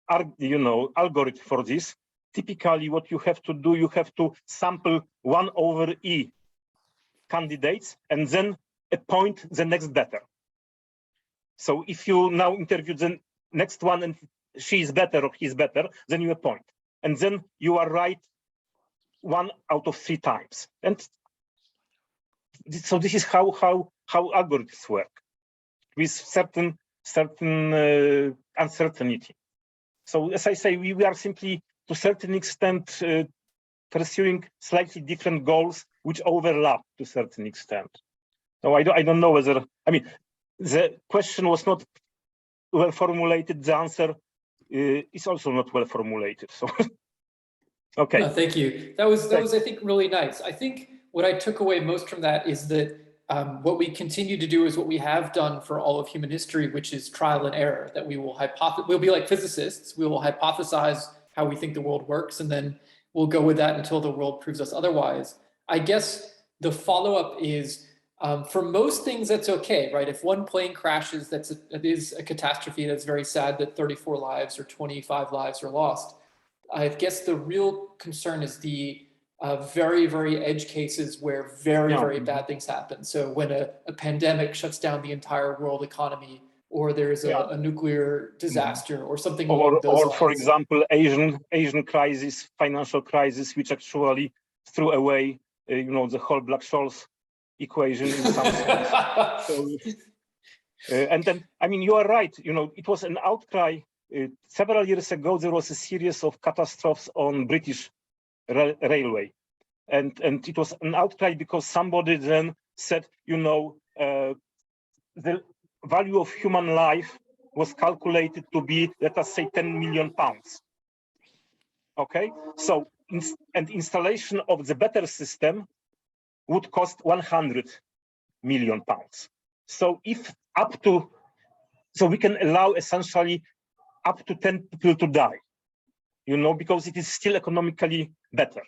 algorithm for this. Typically, what you have to do, you have to sample 1 over E candidates and then appoint the next better. So if you now interview the next one and she is better or he is better, then you appoint. And then you are right 1 out of 3 times. And so this is how algorithms work, with certain uncertainty. So as I say, we are simply, to a certain extent, pursuing slightly different goals which overlap to a certain extent. So I don't know whether, the question was not well formulated. The answer is also not well formulated. So, okay. No, thank you. That was I think really nice. I think what I took away most from that is that what we continue to do is what we have done for all of human history, which is trial and error. That we'll be like physicists. We will hypothesize how we think the world works, and then we'll go with that until the world proves us otherwise. I guess the follow-up is, for most things, that's okay, right? If one plane crashes, it is a catastrophe. That's very sad that 34 lives or 25 lives are lost. I guess the real concern is the very, very edge cases where very bad things happen. So when a pandemic shuts down the entire world economy, or there's a nuclear disaster or something along those lines. For example, Asian crisis, financial crisis, which actually threw away, the whole Black-Scholes equation in some sense. And then, you are right. It was an outcry. Several years ago, there was a series of catastrophes on British railway, and it was an outcry because somebody then said, the value of human life was calculated to be, let us say, 10 million pounds. Okay, so installation of the better system would cost 100 million pounds. So so we can allow essentially up to 10 people to die, because it is still economically better.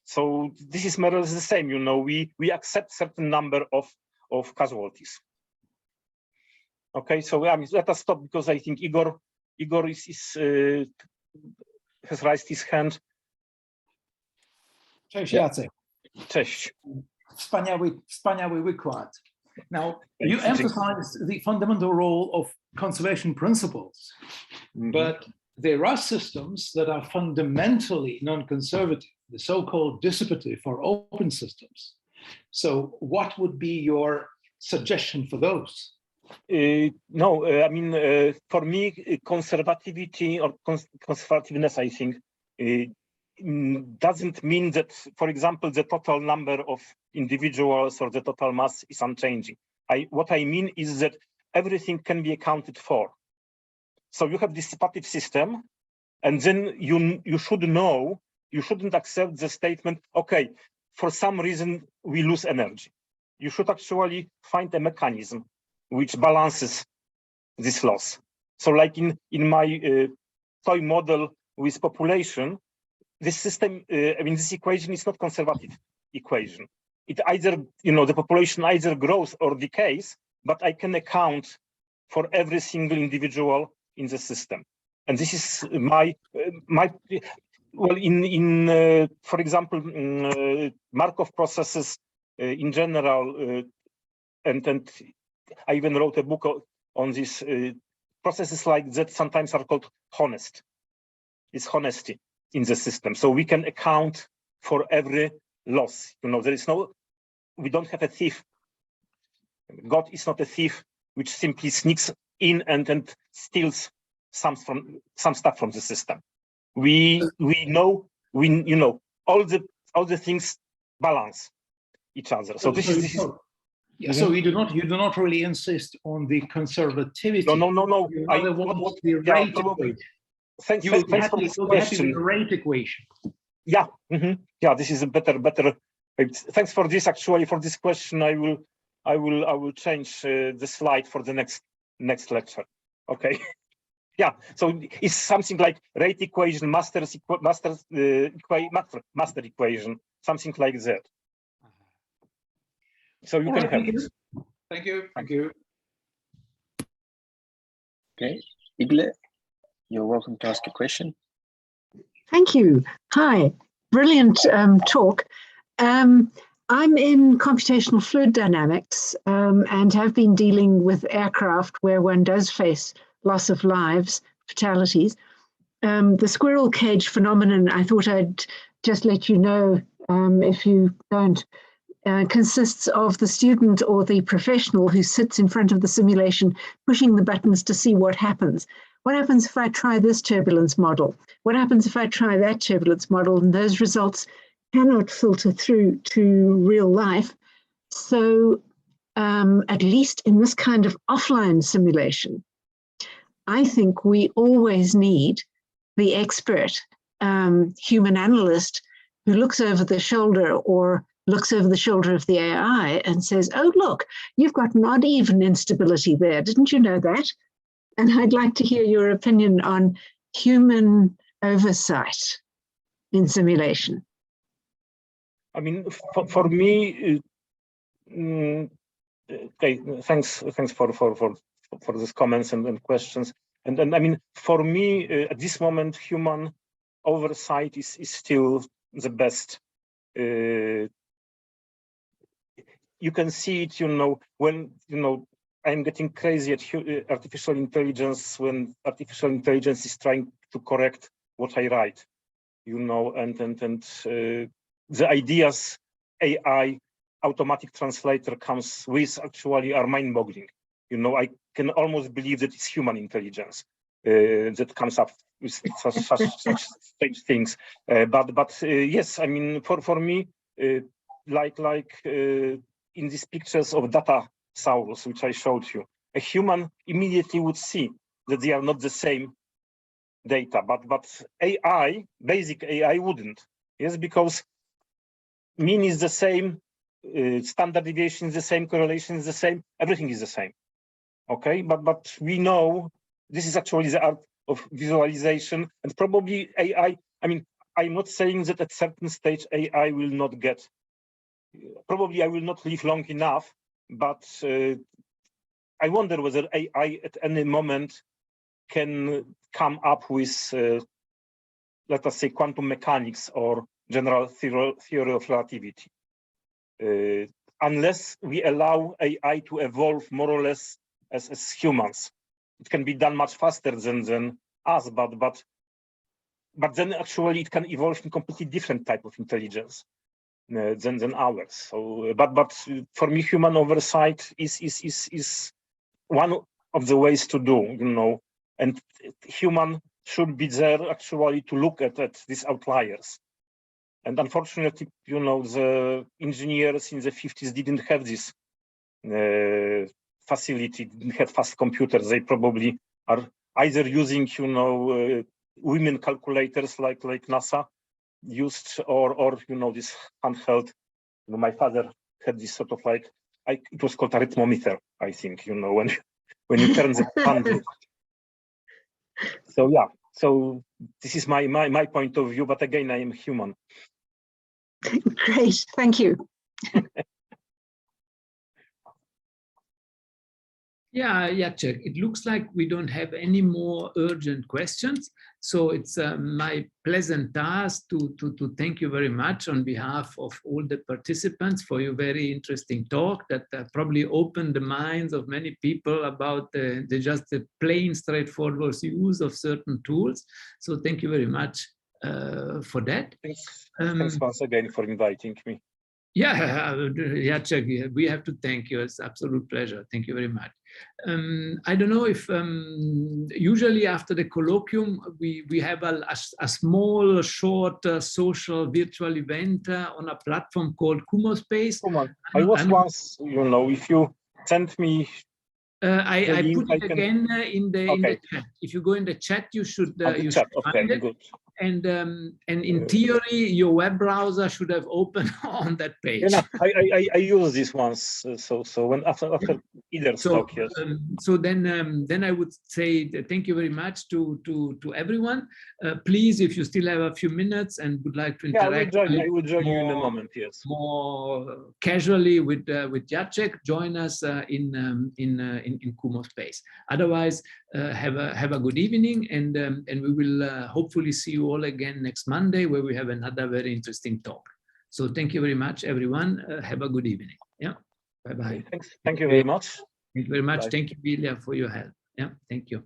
So this is more or less the same, we accept certain number of casualties. Okay, so let us stop because I think Igor has raised his hand. Cześć, Jacek. Cześć. Wspaniały wykład. Now, you emphasized the fundamental role of conservation principles, but there are systems that are fundamentally non-conservative, the so-called dissipative or open systems. So what would be your suggestion for those? No, I mean, for me, conservativity or conservativeness, I think, doesn't mean that, for example, the total number of individuals or the total mass is unchanging. What I mean is that everything can be accounted for. So you have this dissipative system, and then you should know, you shouldn't accept the statement, okay, for some reason we lose energy. You should actually find a mechanism which balances this loss. So like in my toy model with population, this system, I mean, this equation is not conservative equation. It either, the population either grows or decays, but I can account for every single individual in the system. And this is well, for example, Markov processes in general, and I even wrote a book on this. Processes like that sometimes are called honest. It's honesty in the system. So we can account for every loss. There is we don't have a thief. God is not a thief which simply sneaks in and steals some stuff from the system. We know all the things balance each other. So this is. Yeah, so you do not really insist on the conservativity. No. Thanks for this question. The rate equation. Yeah, yeah. This is a better. Thanks for this. Actually, for this question, I will change the slide for the next lecture. Okay. Yeah. So it's something like rate equation, master equation, something like that. So you can have it. Thank you. Okay, Igle, you're welcome to ask a question. Thank you. Hi, brilliant talk. I'm in computational fluid dynamics and have been dealing with aircraft where one does face loss of lives, fatalities. The squirrel cage phenomenon, I thought I'd just let you know if you don't, consists of the student or the professional who sits in front of the simulation, pushing the buttons to see what happens. What happens if I try this turbulence model? What happens if I try that turbulence model? And those results cannot filter through to real life. So at least in this kind of offline simulation, I think we always need the expert human analyst who looks over the shoulder or looks over the shoulder of the AI and says, oh, look, you've got an odd even instability there. Didn't you know that? And I'd like to hear your opinion on human oversight in simulation. I mean, for me, okay, thanks for these comments and questions. And I mean, for me, at this moment, human oversight is still the best. You can see it, when, I'm getting crazy at artificial intelligence when artificial intelligence is trying to correct what I write, and the ideas AI automatic translator comes with actually are mind-boggling. I can almost believe that it's human intelligence that comes up with such strange things. But yes, I mean, for me, like in these pictures of datasaurus, which I showed you, a human immediately would see that they are not the same data, but AI, basic AI wouldn't. Yes, because mean is the same, standard deviation is the same, correlation is the same, everything is the same. Okay, but we know this is actually the art of visualization, and probably AI, I mean, I'm not saying that at certain stage AI will not get, probably I will not live long enough, but I wonder whether AI at any moment can come up with, let us say, quantum mechanics or general theory of relativity. Unless we allow AI to evolve more or less as humans. It can be done much faster than us, but then actually it can evolve in completely different type of intelligence than ours. So, but for me, human oversight is one of the ways to do, you know, and human should be there actually to look at these outliers. And unfortunately, you know, the engineers in the 50s didn't have this facility, didn't have fast computers. They probably are either using, you know, women calculators like NASA used, or you know, this handheld. You know, my father had this sort of like, it was called a rhythmometer, I think, you know, when you turn the handle. So yeah, so this is my point of view, but again, I am human. Great, thank you. Yeah, Jacek, it looks like we don't have any more urgent questions. So it's my pleasant task to thank you very much on behalf of all the participants for your very interesting talk that probably opened the minds of many people about just the plain straightforward use of certain tools. So thank you very much for that. Thanks once again for inviting me. Yeah, Jacek, we have to thank you. It's an absolute pleasure. Thank you very much. I don't know if usually after the colloquium, we have a small, short social virtual event on a platform called Kumo Space. I was once, you know, if you send me I put it again in the chat. If you go in the chat, you should find it. Good. And in theory, your web browser should have opened on that page. Yeah, I use this once. So when after either talk, yes. So then I would say thank you very much to everyone. Please, if you still have a few minutes and would like to interact, I will join you in a moment. Yes. More casually with Jacek, join us in Kumo Space. Otherwise, have a good evening, and we will hopefully see you all again next Monday, where we have another very interesting talk. So thank you very much, everyone. Have a good evening. Yeah. Bye bye. Thanks. Thank you very much. Thank you very much. Bye. Thank you, Vilja, for your help. Yeah. Thank you.